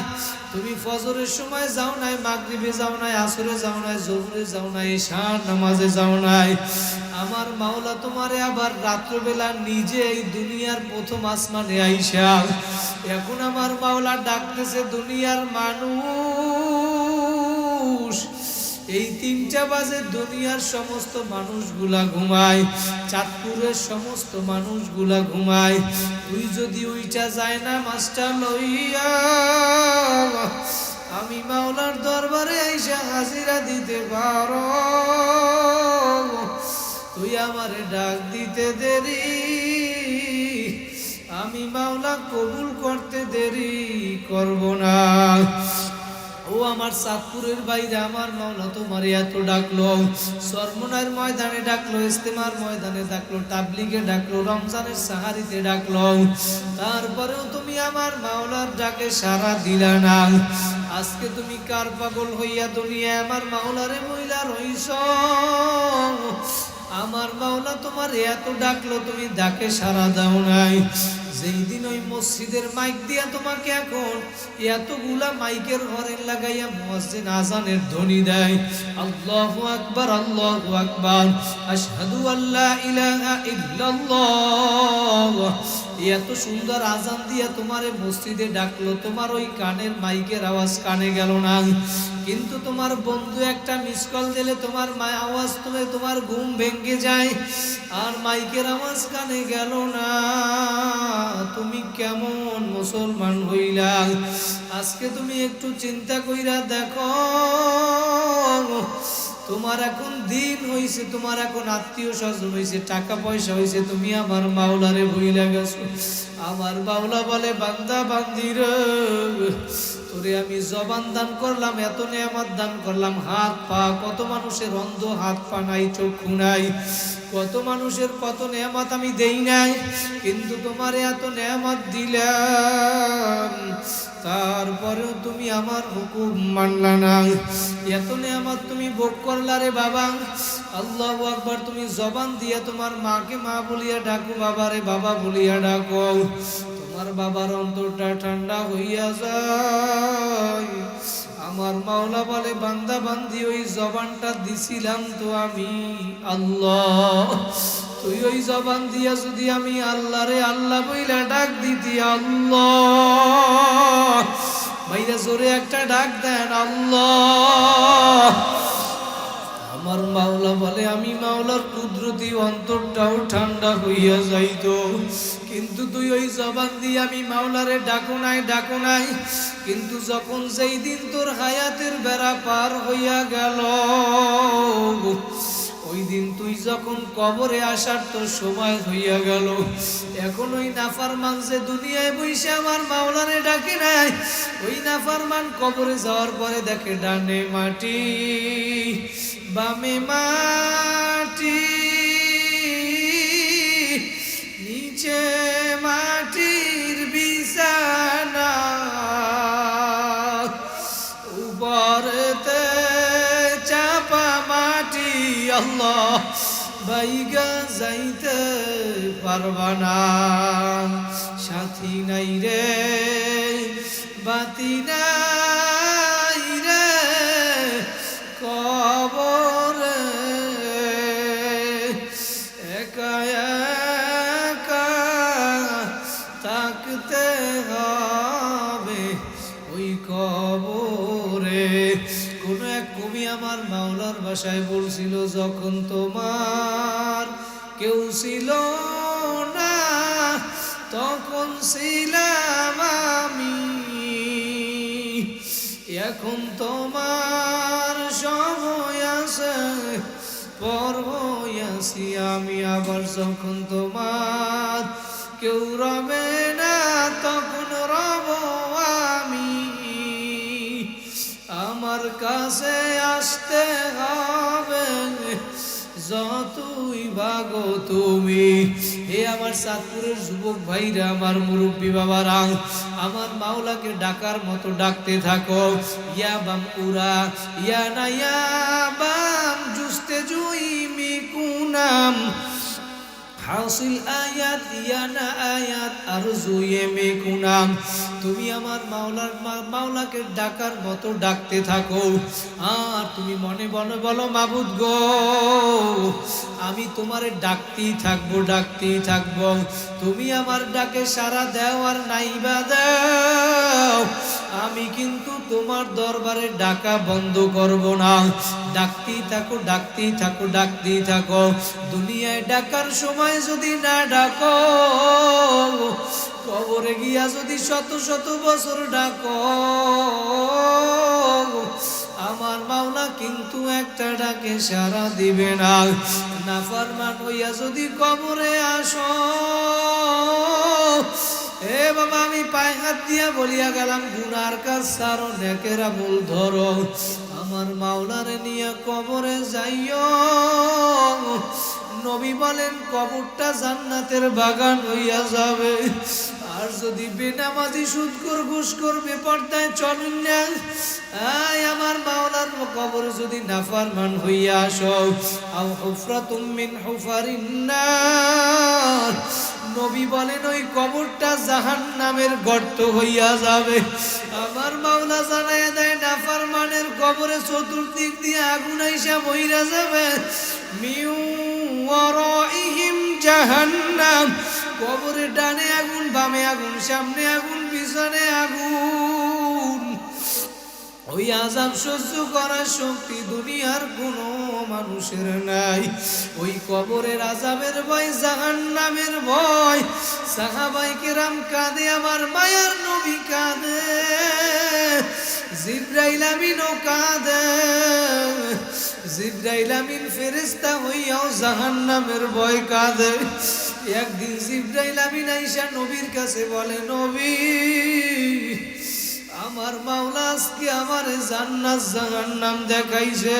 তুমি ফজরের সময় যাও নাই, মাগরিবে যাও নাই, আসরে যাও নাই, জোহরে যাও নাই, এশার নামাজে যাও নাই। আমার মাওলা তোমারে আবার রাত্রবেলা নিজে এই দুনিয়ার প্রথম আসমানে আইসা এখন আমার মাওলা ডাকতেছে, দুনিয়ার মানুষ। এই 3টা বাজে দুনিয়ার সমস্ত মানুষগুলা ঘুমায়, চাঁদপুরের সমস্ত মানুষগুলা ঘুমায়। তুই যদি ওইটা যায় না মাস্টার লইয়া, আমি মাওলার দরবারে আইসা হাজিরা দিতে পারো। তুই আমারে ডাক দিতে দেরি, আমি মাওলা কবুল করতে দেরি করব না। ও আমার চাঁদপুরের বাইরে আমার মাওলা তোমার এত ডাকলো, সরমনার ময়দানে ডাকলো, ইস্তেমার ময়দানে ডাকলো, তাবলিগে ডাকলো, রমজানের সাহারিতে ডাকলো, তারপরেও তুমি আমার মাওলার ডাকে সাড়া দিলা না। আজকে তুমি কার পাগল হইয়া দুনিয়ায় আমার মাওলারে মহিলা রইছ? আমার মাওলা তোমার এত ডাকলো, তুমি ডাকে সাড়া দাও নাই। যেই দিন ওই মসজিদের মাইক দিয়া তোমাকে এখন এতগুলা মাইকের ঘরে লাগাইয়া মুয়াজ্জিন আজানের ধ্বনি দেয়, আল্লাহু আকবার, আল্লাহু আকবার, আশহাদু আল্লা ইলাহা ইল্লাল্লাহ। এত সুন্দর আজান দিয়া তোমারে মসজিদে ডাকলো, তোমার ওই কানের মাইকের আওয়াজ কানে গেল না। কিন্তু তোমার বন্ধু একটা মিস কল দিলে তোমার আওয়াজ তুমি তোমার ঘুম ভেঙে যায়, আর মাইকের আওয়াজ কানে গেল না। তুমি কেমন মুসলমান হইলা? আজকে তুমি একটু চিন্তা কইরা দেখো, তোমার এখন দিন হইছে, তোমার এখন আত্মীয় স্বজন হইছে, টাকা পয়সা হইছে, তুমি আমার মাওলারে ভুইলা গেছো। আমার মাওলা বলে, বান্দা বান্দির তোরে আমি জবান দান করলাম, এত নেয়ামত দান করলাম, হাত পা, কত মানুষের অন্ধ, হাত পা নাই, চক্ষু নাই, কত মানুষের কত নেয়ামত আমি দেই নাই, কিন্তু তোমার এত নেয়ামত দিলাম, তারপরেও তুমি আমার হুকুম মানলা না। এত নেয়ামত তুমি ভোগ করলা রে বাবা। আল্লাহু আকবার। তুমি জবান দিয়ে তোমার মাকে মা বলিয়া ডাকো, বাবারে বাবা বলিয়া ডাকো, তোমার বাবার অন্তরটা ঠান্ডা হইয়া যায়। আমার মাওলা বলে, বান্দা বান্দি ওই জবানটা দিছিলাম তো আমি আল্লাহ, তুই ওই জবান দিয়া যদি আমি আল্লাহ রে আল্লাহ বইলা ডাক দিতি, আল্লাহ ভাইরা জোরে একটা ডাক দেন, আল্লাহ। আমার মাওলা বলে, আমি মাওলার কুদরতি অন্তরটাও ঠান্ডা হইয়া যাইতো, কিন্তু তুই ওই জবান দিয়ে আমি মাওলারে ডাকো নাই, ডাকো নাই। কিন্তু যখন যেই দিন তোর হায়াতের বেড়া পার হইয়া গেল, ওই দিন তুই যখন কবরে আসার তোর সময় হইয়া গেল, এখন ওই নাফরমান যে দুনিয়ায় বসে আমার মাওলারে ডাকে নাই, ওই নাফরমান কবরে যাওয়ার পরে দেখে ডানে মাটি বামে মাটি, নিচে মাটির বিছানা, উপরেতে চাপা মাটি, আল্লাহ বাইগা যাইতে পারবা না। সাথী নাই রে, বাতি নাই রে কবরে, যখন তোমার কেউ ছিল না, তখন ছিলাম আমি। এখন তোমার সময় আছে, পর হইয়াছি আমি। আবার যখন তোমার কেউ রবে না, তখন রব আমি। আমার কাছে আসতে হবে যতই ভাগো তুমি। হে আমার চাঁদপুরের যুবক ভাইরা, আমার মুরব্বী বাবারা, আমার মাওলাকে ডাকার মতো ডাকতে থাকো। ইয়া বাম উরা ইয়া না ইয়া বাম জুস্তে জুই মিকুনাম হাসিল আয়াত ইয়ানা আয়াত আরজুয়ে মেকুনাম। তুমি আমার মাওলাকে ডাকার মতো ডাকতে থাকো। আর তুমি মনে মনে বলো, মাবুদ গো, আমি তোমারে ডাকতেই থাকবো, ডাকতেই থাকবো। তুমি আমার ডাকে সাড়া দাও আর নাইবা দাও, আমি কিন্তু তোমার দরবারে ডাকা বন্ধ করব না। ডাকতেই থাকো, ডাকতেই থাকো, ডাকতেই থাকো। দুনিয়ায় ডাকার সময় যদি না ডাকো, কবরে গিয়া যদি শত শত বছর ডাকো, আমার মাওলা কিন্তু একটা ডাকে সাড়া দিবে না। নাফরমান হইয়া যদি কবরে আসো, এ বাবা, আমি পায়ে হাত দিয়া বলিয়া গেলাম, গুনার কাজ ছাড়ো, নেকের আমল ধরো। আমার মাওলারে নিয়ে কবরে যাইও। নবী বলেন, কবরটা জান্নাতের বাগান হইয়া যাবে। আর যদি বেনামাজি, সুদখোর, ঘুষখোর, বেপরদায় চলেন না, আমার মাওলার কবরে যদি নাফরমান হইয়া আসো, আও হুফরাতুম মিন হুফারিন নার, নবী বলেন ওই কবরটা জাহান্নামের গর্ত হইয়া যাবে। আমার মাওলা জানাইয়া দেয়, নাফরমানের কবরে চতুর্দিক দিয়ে আগুন আইসা বইরা যাবে। মিউ ওয়ারাইহিম জাহান্নাম, কবরে ডানে আগুন, বামে আগুন, সামনে আগুন, পিছনে আগুন। ওই আযাব সহ্য করার শক্তি দুনিয়ার কোনো মানুষের নাই। ওই কবরের আযাবের ভয়, জাহান্নামের ভয়। সাহাবায়ে কেরাম কাঁদে, আমার মায়ার নবী কাঁদে, জিবরাইল আমিনও কাঁদে। জিবরাইল আমিন ফেরেশতা হইয়াও জাহান্নামের ভয় কাঁদে। একদিন জিবরাইল আমিন আইসা নবীর কাছে বলে, নবী, আমার মাওলা আজকে আমার জান্নাত জাহান্নাম দেখাইছে।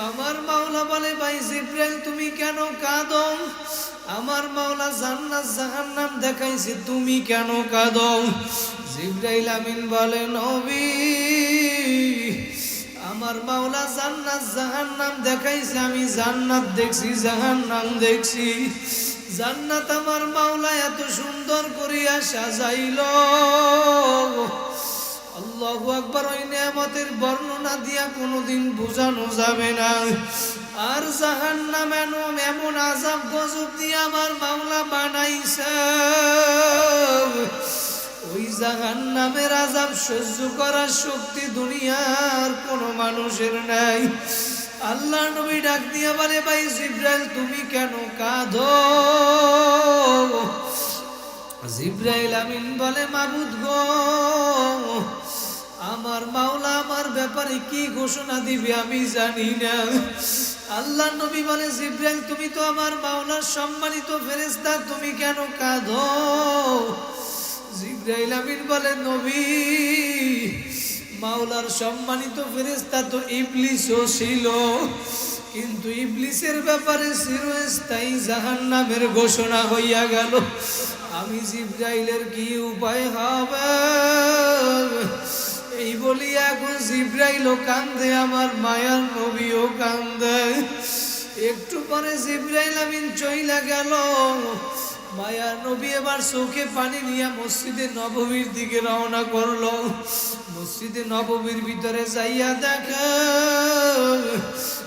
আমার মাওলা বলে, ভাই জিবরাইল, তুমি কেন কাঁদো? আমার মাওলা জান্নাত জাহান্নাম দেখাইছে, তুমি কেন কাঁদো? জিবরাইল আমিন বলে, নবী, আমার মাওলা জান্নাত জাহান্নাম দেখাইছে, আমি জান্নাত দেখছি, জাহান্নাম দেখছি। জান্নাত আমার মাওলা এত সুন্দর করিয়া সাজাইলো, আল্লাহু আকবার। ওই নিয়ামতের বর্ণনা দিয়া কোনোদিন বোঝানো যাবে না। আর জাহান্নাম এমন আযাব গজব দিয়ে আমার মাওলা বানাইছে, ওই জাহান্নামের আযাব সহ্য করার শক্তি দুনিয়ার কোনো মানুষের নাই। আল্লাহ নবী ডাক দিয়া বলে, ভাই জিবরাইল, তুমি কেন কাঁদো? জিবরাইল আমিন বলে, মাবুদ গো, আমার মাওলা আমার ব্যাপারে কি ঘোষণা দিবে আমি জানি না। আল্লাহ নবী বলে, জিবরাইল, তুমি তো আমার মাওলার সম্মানিত ফেরেশতা, তুমি কেন কাঁদো? জিবরাইল আমিন বলে, নবী, মাওলার সম্মানিত ফেরেশতা তো ইবলিসও ছিল, কিন্তু ইবলিসের ব্যাপারে চিরস্থায়ী জাহান্নামের ঘোষণা হইয়া গেল। আমি জিবরাইলের কি উপায় হবে? এই বলিয়া এখন জিবরাইলও কান্দে, আমার মায়ার নবীও কান্দে। একটু পরে জিবরাইল আমিন চইলা গেল। মায়ার নবী এবার চোখে পানি নিয়ে মসজিদে নববীর দিকে রওনা করলো। মসজিদে নববীর ভিতরে যাইয়া দেখে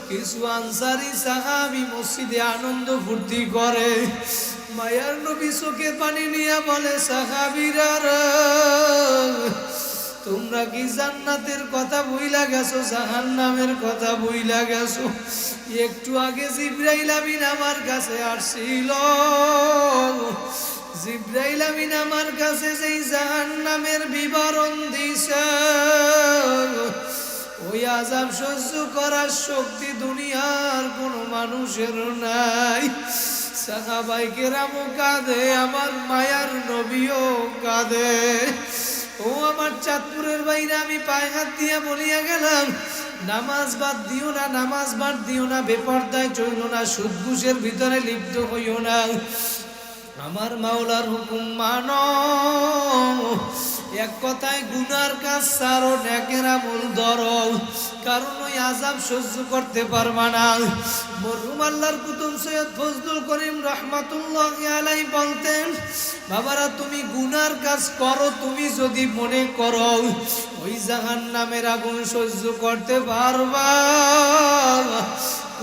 কিছু আনসারী সাহাবী মসজিদে আনন্দ ফুর্তি করে। মায়ার নবী চোখে পানি নিয়ে বলে, সাহাবীরা, তোমরা কি জান্নাতের কথা ভুইলা গেছো, জাহান্নামের কথা ভুইলা গেছো? একটু আগে জিবরাইল আমিন আমার কাছে আসছিল। জিবরাইল আমিন আমার কাছে যেই জাহান্নামের বিবরণ দিছে, ওই আযাব সহ্য করার শক্তি দুনিয়ার কোনো মানুষের নাই। সাহাবায়ে কেরামও কাঁদে, আমার মায়ার নবীও কাঁদে। ও আমার চাঁদপুরের বাইরে, আমি পায়ে হাত দিয়ে বলিয়া গেলাম, নামাজ বাদ দিও না, নামাজ বাদ দিও না, বেপরদায় চইল না, সুদ ঘুষের ভিতরে লিপ্ত হইও না, আমার মাওলার হুকুম মানো। এক কথায় গুনার কাজ ছাড়ো, নেকের আমল ধরো, কারণ ওই আযাব সহ্য করতে পারবা না। মরহুম আল্লাহর কুতুব সৈয়দ ফজলুল করিম রাহমাতুল্লাহি আলাইহি বলতেন, বাবারা তুমি গুনার কাজ করো, তুমি যদি মনে করো ওই জাহান্নামের আগুন সহ্য করতে পারবা,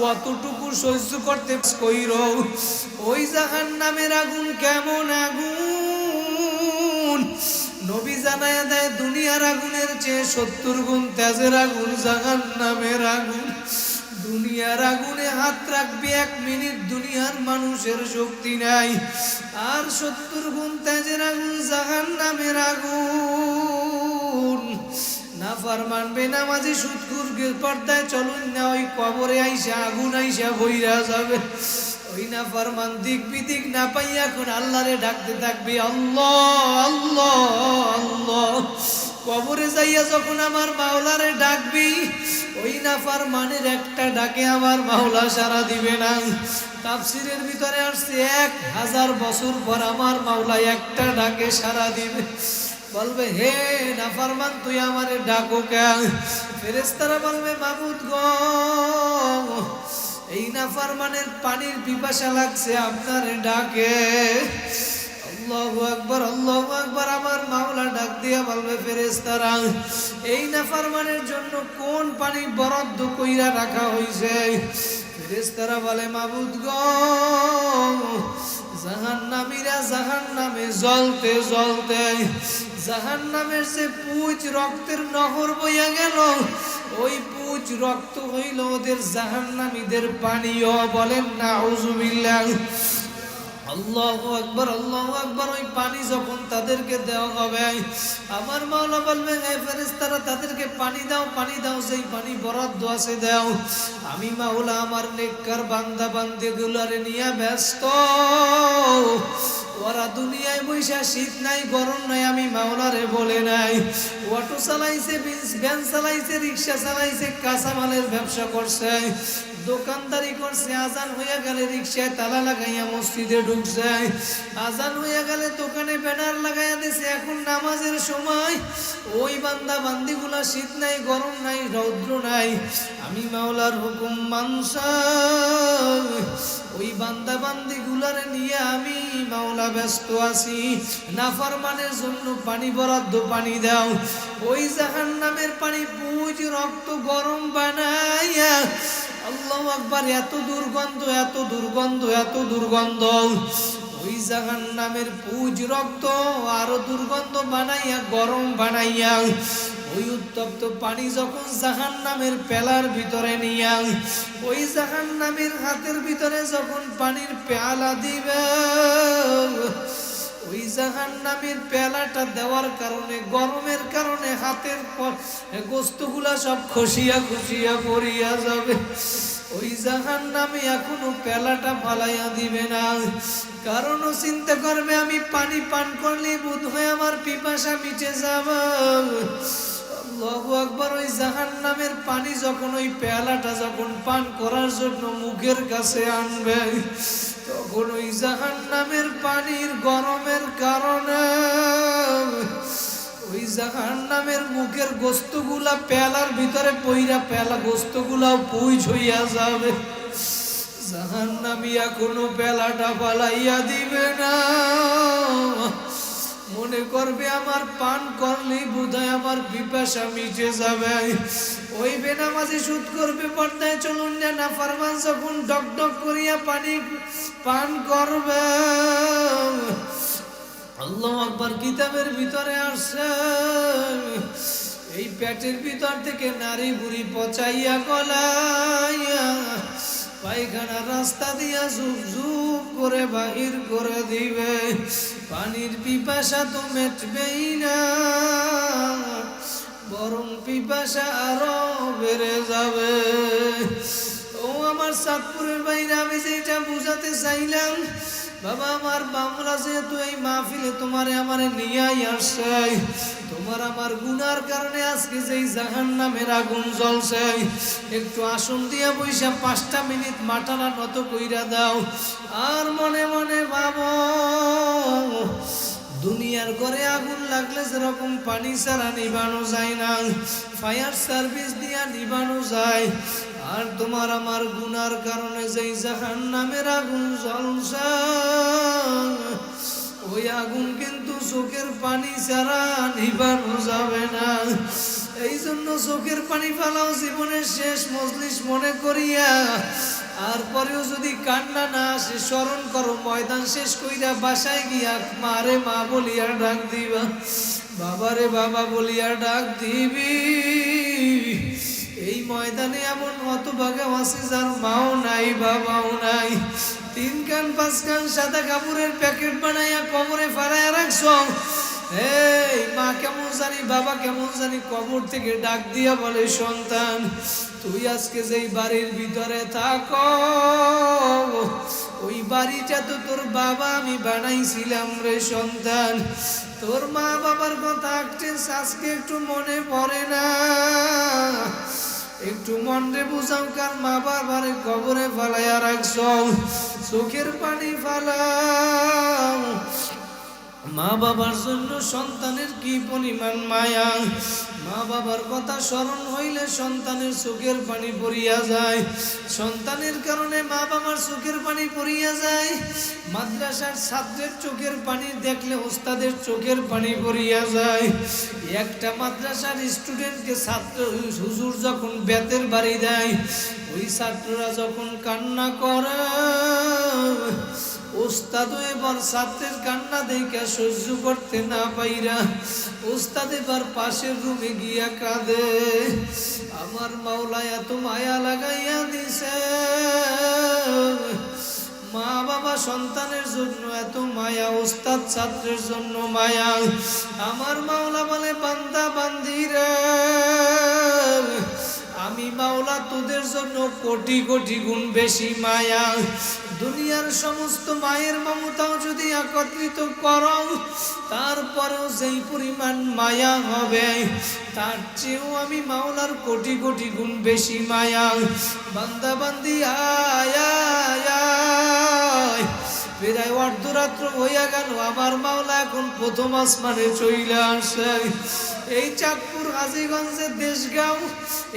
কতটুকু সহ্য করতে কইরো। ওই জাহান্নামের আগুন কেমন আগুন, নবী জানায়া দেয় দুনিয়ার আগুনের চেয়ে 70 গুণ তেজের আগুন জাহান্নামের আগুন। দুনিয়ার আগুনে হাত রাখবি 1 মিনিট, দুনিয়ার মানুষের শক্তি নাই, আর 70 গুণ তেজের আগুন জাহান্নামের আগুন। নাফরমান বেনামাজি সুদখোর পর্দায় চলুন না, ওই কবরে আইসা আগুন আইসা বইরা যাবে। ওই নাফরমান দিক বিদিক না পাইয়া এখন আল্লাহরে ডাকতে থাকবে, আল্লাহ আল্লাহ আল্লাহ। কবরে যাইয়া যখন আমার মাওলারে ডাকবি, ওই নাফরমানের একটা ডাকে আমার মাওলা সাড়া দিবে না। তাফসীরের ভিতরে আসছে 1000 বছর পর আমার মাওলা একটা ডাকে সাড়া দিবে, বলবে হে নাফরমান তুই আমারে ডাকো কেন? ফেরেশতারা বলবে মাবুদ গো, এই নাফরমানের পানির পিপাসা লাগছে, আপনারে ডাকে। আল্লাহু আকবার আল্লাহু আকবার। আমার মাওলা ডাক দিয়া বলবে ফেরেশতারা, এই নাফরমানের জন্য কোন পানি বরাদ্দ কইরা রাখা হইছে? ফেরেশতারা বলে মাবুদ গো, জাহান্নামীরা জাহান্নামে জ্বলতে জ্বলতে জাহান্নামের যে পুঁজ রক্তের নহর বইয়া গেল, ওই পুঁজ রক্ত হইল ওদের জাহান্নামীদের পানীয়। বলেন নাউযুবিল্লাহ। আল্লাহু আকবার আল্লাহু আকবার। ওই পানি যখন তাদেরকে দেওয়া হবে, আমার মাওলা বলবে হে ফেরেশতারা তাদেরকে পানি দাও, পানি দাও, যেই পানি বরাদ্দ আছে দাও। আমি মাওলা আমার নেককার বান্দা বান্দিগুলোরে নিয়ে ব্যস্ত, ওরা দুনিয়ায় বৈশা শীত নাই গরম নাই আমি মাওলারে বলে নাই। অটো চালাইছে, ভ্যান চালাইছে, রিক্সা চালাইছে, কাঁচামালের ব্যবসা করছে, দোকানদারি করছে, আজান হইয়া গেলে রিক্সায় তালা লাগাইয়া মসজিদে ঢুকছে, আজান হইয়া গেলে দোকানে ব্যানার লাগাইয়া দিছে এখন নামাজের সময়। ওই বান্দা বান্দিগুলা শীত নাই গরম নাই রৌদ্র নাই, আমি মাওলার হুকুম মানছে, ওই বান্দা বান্দিগুলারে নিয়ে আমি মাওলা ব্যস্ত আছি। নাফরমানের জন্য পানি বরাদ্দ, পানি দাও। ওই জাহান্নামের পানি পুঁজ রক্ত গরম বানাইয়া, আল্লাহু আকবার, এত দুর্গন্ধ এত দুর্গন্ধ এত দুর্গন্ধ। ওই জাহান্নামের পুঁজ রক্ত আরো দুর্গন্ধ বানাইয়া গরম বানাইয়া ওই উত্তপ্ত পানি যখন জাহান্নামের পেলার ভিতরে নিয়া, ওই জাহান্নামের হাতের ভিতরে যখন পানির পেয়ালা দিবে, ওই জাহান্নামের পেলাটা দেওয়ার কারণে গরমের কারণে হাতের গোস্তগুলা সব খসিয়া খসিয়া পড়িয়া যাবে। ওই জাহান্নামে এখনো পেলাটা ফালাইয়া দিবে না, কারণ ও চিন্তা করবে আমি পানি পান করলে বোধহয় আমার পিপাসা মিটে যাবে। আল্লাহু আকবার। ওই জাহান্নামের পানি যখন ওই পেয়ালাটা যখন পান করার জন্য মুখের কাছে আনবে, তখন ওই জাহান্নামের পানির গরমের কারণে ওই জাহান্নামের মুখের গোস্তগুলা পেয়ালার ভিতরে পইরা পেয়ালা গোস্তগুলাও পুইজ হইয়া যাবে। জাহান্নামী এখনো পেয়ালাটা পালাইয়া দিবে না, মনে করবে আমার পান করলেই বোধহয় আমার পিপাসা মিটে যাবে। ওই বেনামাজি সুদ করবে, পর্দায় চলুন না, নাফরমান যখন ডক ডক করিয়া পানি পান করবে, আল্লাহু আকবার। কিতাবের ভিতরে আসছে এই পেটের ভিতর থেকে নারী বুড়ি পচাইয়া গলাইয়া পায়খানার রাস্তা দিয়া ঝুপ ঝুপ করে বাহির করে দিবে। পানির পিপাসা তো মেটবেই না, বরং পিপাসা আরো বেড়ে যাবে। ও আমার চাঁদপুরের বাইরে, আমি যেটা বুঝাতে চাইলাম, বাবা আমার বামরা যেহেতু এই মাহফিলে তোমারে আমারে নিয়াই আসছে, তোমার আমার গুনার কারণে আজকে যেই জাহান্নামের আগুন জ্বলছে, একটু আসন দিয়া বইসা 5টা মিনিট মাথাটা নত কইরা দাও, আর মনে মনে ভাবো দুনিয়ার ঘরে আগুন লাগলে যেরকম পানি ছাড়া নিবানো যায় না, ফায়ার সার্ভিস দিয়া নিবানো যায়, আর তোমার আমার গুনার কারণে যেই জাহান্নামের আগুন জ্বলছে, ওই আগুন কিন্তু চোখের পানি ছাড়া নিবানো যাবে না। এই জন্য চোখের পানি ফেলাও জীবনের শেষ মজলিস মনে করিয়া, আর পরেও যদি কান্না না আসে স্মরণ করো, ময়দান শেষ কইরা বাসায় গিয়া মারে মা বলিয়া ডাক দিবা, বাবারে বাবা বলিয়া ডাক দিবি। এই ময়দানে এমন হতভাগা আছে যার মাও নাই বাবাও নাই, 3 কান 5 কান সাদা কাপড়ের প্যাকেট বানাইয়া কবরে ফালাইয়া রাখছ। এই মা কেমন জানি বাবা কেমন জানি কবর থেকে ডাক দিয়া বলে, সন্তান তুই আজকে যেই বাড়ির ভিতরে থাকো, ওই বাড়িটা তো তোর বাবা আমি বানাইছিলাম রে সন্তান। তোর মা বাবার কথা আজকে একটু মনে পড়ে না? একটু মনে বুঝাও, কার মা বাবারে কবরে ফালাইয়া রাখছ, চোখের পানি ফালাও। মা বাবার জন্য সন্তানের কি পরিমাণ মায়া, মা বাবার কথা স্মরণ হইলে সন্তানের চোখের পানি পড়িয়া যায়, সন্তানের কারণে মা বাবার চোখের পানি পড়িয়া যায়। মাদ্রাসার ছাত্রের চোখের পানি দেখলে ওস্তাদের চোখের পানি পড়িয়া যায়। একটা মাদ্রাসার স্টুডেন্টকে ছাত্র হুজুর যখন বেতের বাড়ি দেয়, ওই ছাত্ররা যখন কান্না করে, ওস্তাদ এবার ছাত্রের কান্না দেখে সহ্য করতে না পাইরা ওস্তাদ এবার পাশের রুমে গিয়া কাঁদে। আমার মাওলা এত মায়া লাগাইয়া দিছে, মা বাবা সন্তানের জন্য এত মায়া, ওস্তাদ ছাত্রের জন্য মায়া। আমার মাওলা বলে, বান্দা বান্দিরা আমি মাওলা তোদের জন্য কোটি কোটি গুণ বেশি মায়া। দুনিয়ার সমস্ত মায়ের মমতাও যদি একত্রিত করো, তারপরেও যেই পরিমাণ মায়া হবে, তার চেয়েও আমি মাওলার কোটি কোটি গুণ বেশি মায়া। বান্দা বান্দি আয় আয় আয়, প্রায় অর্ধরাত্র হইয়া গেল, আমার মাওলা এখন প্রথম আসমানে চইলা আসে। এই চাঁদপুর হাজীগঞ্জের দেশগাঁও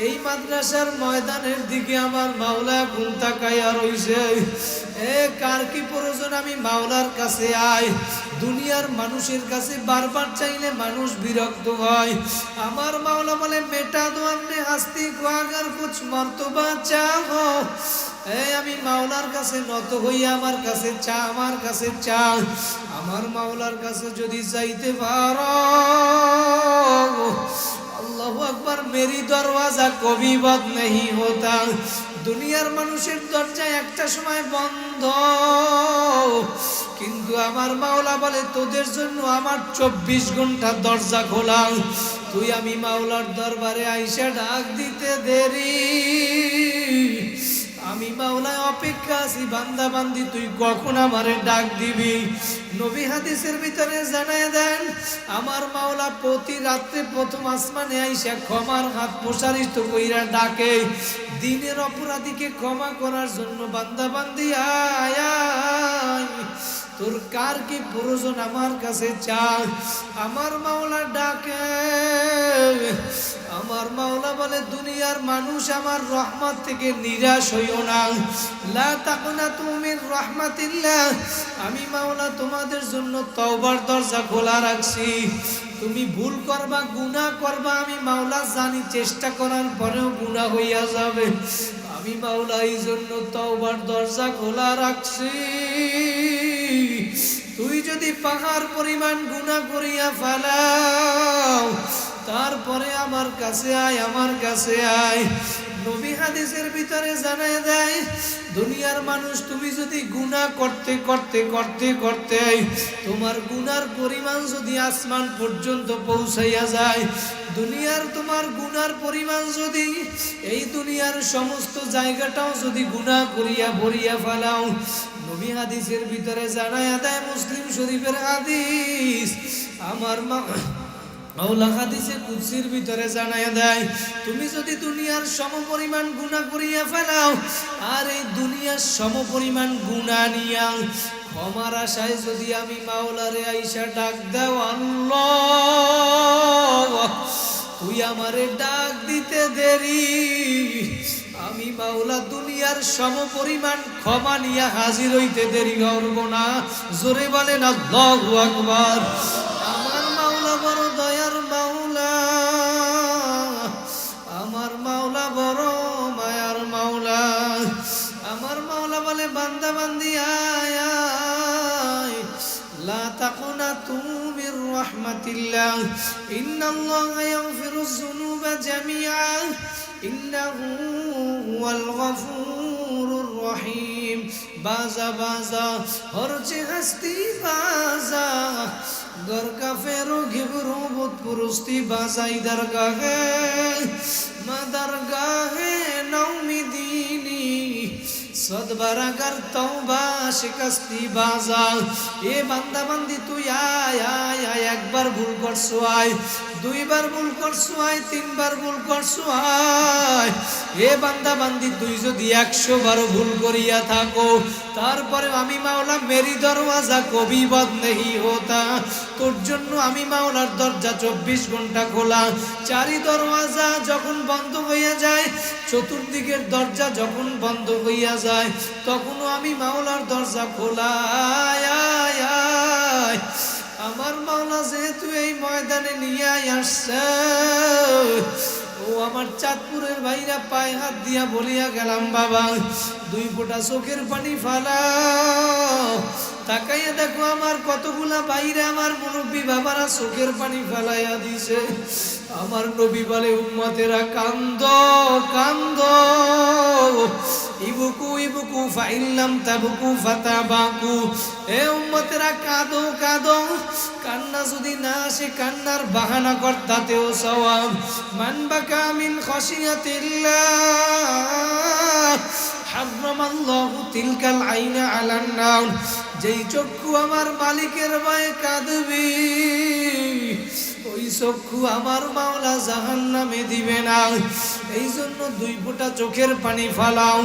এই মাদ্রাসার ময়দানের দিকে আমার মাওলা এখন তাকাইয়া রইছে। কার কি প্রয়োজন আমি মাওলার কাছে আয়। দুনিয়ার মানুষের কাছে বারবার চাইলে মানুষ বিরক্ত হয়। আমার মাওলা বলে, মেটা দো আপনি হাস্তি কো আগার কুছ মর্তবা চাও। আমি মাওলার কাছে নত হইয়া আমার কাছে চা, আমার কাছে চা। আমার মাওলার কাছে যদি চাইতে পারো, আল্লাহু আকবার, মেরি দরওয়াজা কবি বন্ধ नहीं होता। দুনিয়ার মানুষের দরজা একটা সময় বন্ধ, কিন্তু আমার মাওলা বলে, তোদের জন্য আমার 24 ঘন্টা দরজা খোলা। তুই আমি মাওলার দরবারে আইসা ডাক দিতে দেরি, আমি মাওলায় অপেক্ষা আছি। বান্দা বান্দি তুই কখন আমারে ডাক দিবি? নবী হাদিসের ভিতরে জানায় দেন, আমার মাওলা প্রতি রাত্রে প্রথম আসমানে আইসা ক্ষমার হাত প্রসারিত কইরা ডাকে, দিনের অপরাধীকে ক্ষমা করার জন্য। বান্দা বান্দি আয় আয়, তোর কার কি প্রয়োজন আমার কাছে চা। আমার মাওলা ডাকে, আমার মাওলা বলে, দুনিয়ার মানুষ আমার রহমত থেকে নিরাশ হইও না। লা তাকনাতু মির রাহমাতিল্লাহ। আমি মাওলা তোমাদের জন্য তওবার দরজা খোলা রাখছি। তুমি ভুল করবা, গুনাহ করবা, আমি মাওলা জানি। চেষ্টা করার পরেও গুনাহ হইয়া যাবে। আমি মাওলা এই জন্য তওবার দরজা খোলা রাখছি। তুই যদি পাহাড় পরিমাণ গুনাহ করিয়া ফেলাও, তারপরে আমার কাছে আয়, আমার কাছে আয়। নবী হাদিসের ভিতরে জানায় দেয়, দুনিয়ার মানুষ তুমি যদি গুনাহ করতে করতে করতে করতে তোমার গুনার পরিমাণ যদি আসমান পর্যন্ত পৌঁছাইয়া যায়, দুনিয়ার তোমার গুনার পরিমাণ যদি এই দুনিয়ার সমস্ত জায়গাটাও যদি গুনাহ করিয়া ভরিয়া ফেলাও, নবী হাদিসের ভিতরে জানায় দেয়, মুসলিম শরীফের হাদিস, আমার মাওলা হাদিসে কুদসির ভিতরে জানায় দেয়, তুমি যদি দুনিয়ার সমপরিমাণ গুনাহ করিয়া ফেলাও, আর এই দুনিয়ার সমপরিমাণ গুনাহ নিয়া ক্ষমার আশায় যদি আমি মাওলারে আইসা ডাক দাও, আল্লাহ তুই আমারে ডাক দিতে দেরি, আমি মাওলা দুনিয়ার সমপরিমাণ ক্ষমা নিয়া হাজির হইতে দেরি করব না। জোরে বলেন আল্লাহু আকবার। আমার মাওলা বড় দয়ার মাওলা, আমার মাওলা বড় মায়ার মাওলা। আমার মাওলা বলে, বান্দা বান্দি আয় আয়, লা তাকুনাতু মির রাহমাতিল্লাহ, ইন্নাল্লাহা ইয়াগফিরুয যুনুবা জামিআ, ইন্নাহু হুয়াল গফুরুর রহিম। বাজা বাজা হরচে হস্তি বাজা, घर का फेरो घिबरू बुत पुरुस्ती बाजा इधर गाहे मदर गाहे नौमी दीनी सदबरा कर तौबा शिकस्ती बाजा। ए बंदा बंदी तू आय आय आय, एक बार भूल करছো आय, দুই বার ভুল করছো আয়, তিনবার ভুল করছো আয়। এ বান্দা বান্দি তুই যদি 100 বার ভুল করিয়া থাকো, তারপরে আমি মাওলা মেরি দরওয়াজা কবি বন্ধ নেই হোতা, তোর জন্য আমি মাওলার দরজা 24 ঘন্টা খোলা। চারি দরওয়াজা যখন বন্ধ হইয়া যায়, চতুর্দিকের দরজা যখন বন্ধ হইয়া যায়, তখনও আমি মাওলার দরজা খোলা। আয় আয় আয়, আমার মাওলা যেহেতু এই ময়দানে নিয়ে আসছে, ও আমার চাঁদপুরের ভাইরা পায়ে হাত দিয়া বলিয়া গেলাম, বাবা 2 ফোঁটা চোখের পানি ফালাও। তাকাইয়া দেখো আমার কতগুলা বাইরে আমার মুরব্বী বাবারা চোখের পানি ফালাইয়া দিছে। আমার নবী বলে, উম্মতেরা কান্দো কান্দো, ইবুকু ইবুকু ফাইল্লাম তাবুকু ফাতাবাকু। এ উম্মতেরা কাঁদো কাঁদো, কান্না যদি না আসে কান্নার বাহানা কর, তাতেও সওয়াব। মান বাকা মিন খাশিয়াতিল্লাহ হারামাল্লাহু তিলকাল আইনা আলান নার। যেই চক্ষু আমার মালিকের ভয়ে কাঁদবে, ওই চক্ষু আমার মাওলা জাহান্নামে দিবে না। এই জন্য 2 ফোঁটা চোখের পানি ফালাও।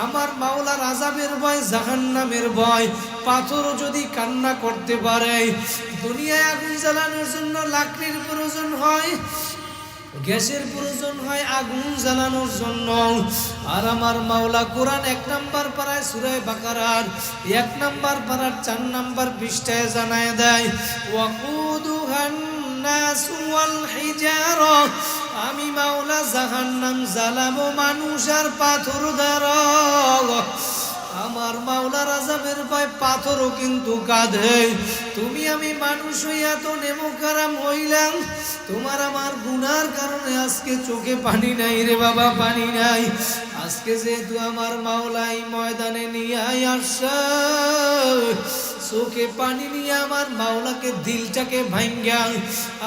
আমার মাওলার আযাবের ভয়, জাহান্নামের ভয়। পাথরও যদি কান্না করতে পারে, দুনিয়ায় আগুন জ্বালানোর জন্য লাকড়ির প্রয়োজন হয়, গ্যাসের প্রয়োজন হয় আগুন জ্বালানোর জন্য। আর আমার মাওলা কোরআন 1 নম্বর পারায় সূরা বাকারার 1 নম্বর পারার 4 নম্বর পৃষ্ঠায় জানায় দেয়, ওয়াকুদুহান নাস ওয়াল হিজারা, আমি মাওলা জাহান্নাম জ্বালাবো মানুষ আর পাথর দ্বারা। আমার মাওলার আযাবের ভয় পাথরও কিন্তু কাঁদে। তুমি আমি মানুষ হইয়া তো নেমোকারাম হইলাম, তোমার আমার গুনার কারণে আজকে চোখে পানি নাই রে বাবা, পানি নাই। আজকে যেহেতু আমার মাওলা এই ময়দানে নিয়ে আসছে, চোখে পানি নিয়ে আমার মাওলাকে দিলটাকে ভাঙ্গা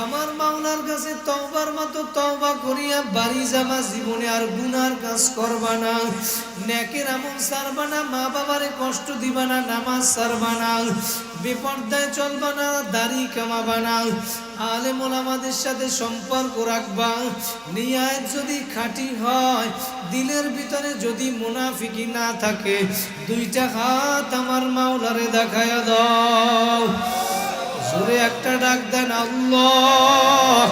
আমার মাওলার কাছে তওবার মতো তওবা করিয়া বাড়ি যাবা। জীবনে আর গুনার কাজ করবা না, নেকের আমল ছাড়বা না, মা বাবারে কষ্ট দিবা না, নামাজ ছাড়বা না, বেপরদায় চলবা না, দাড়ি কামাবা না, আলেম ওলামাদের সাথে সম্পর্ক রাখবা। নিয়ত যদি খাঁটি হয়, দিলের ভিতরে যদি মুনাফিকি না থাকে, 2টা হাত আমার মাওলারে দেখায়া দাও। জোরে একটা ডাক দেন আল্লাহ।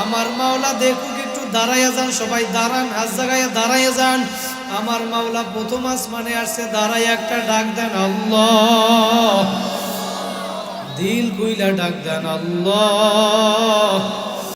আমার মাওলা দেখুক, একটু দাঁড়াইয়া যান, সবাই দাঁড়ান, হাত জায়গায় দাঁড়াইয়া যান। আমার মাওলা প্রথম আসমানে আসছে, দাঁড়াই একটা ডাক দেন আল্লাহ। দিল কইলা ডাক দেন আল্লাহ।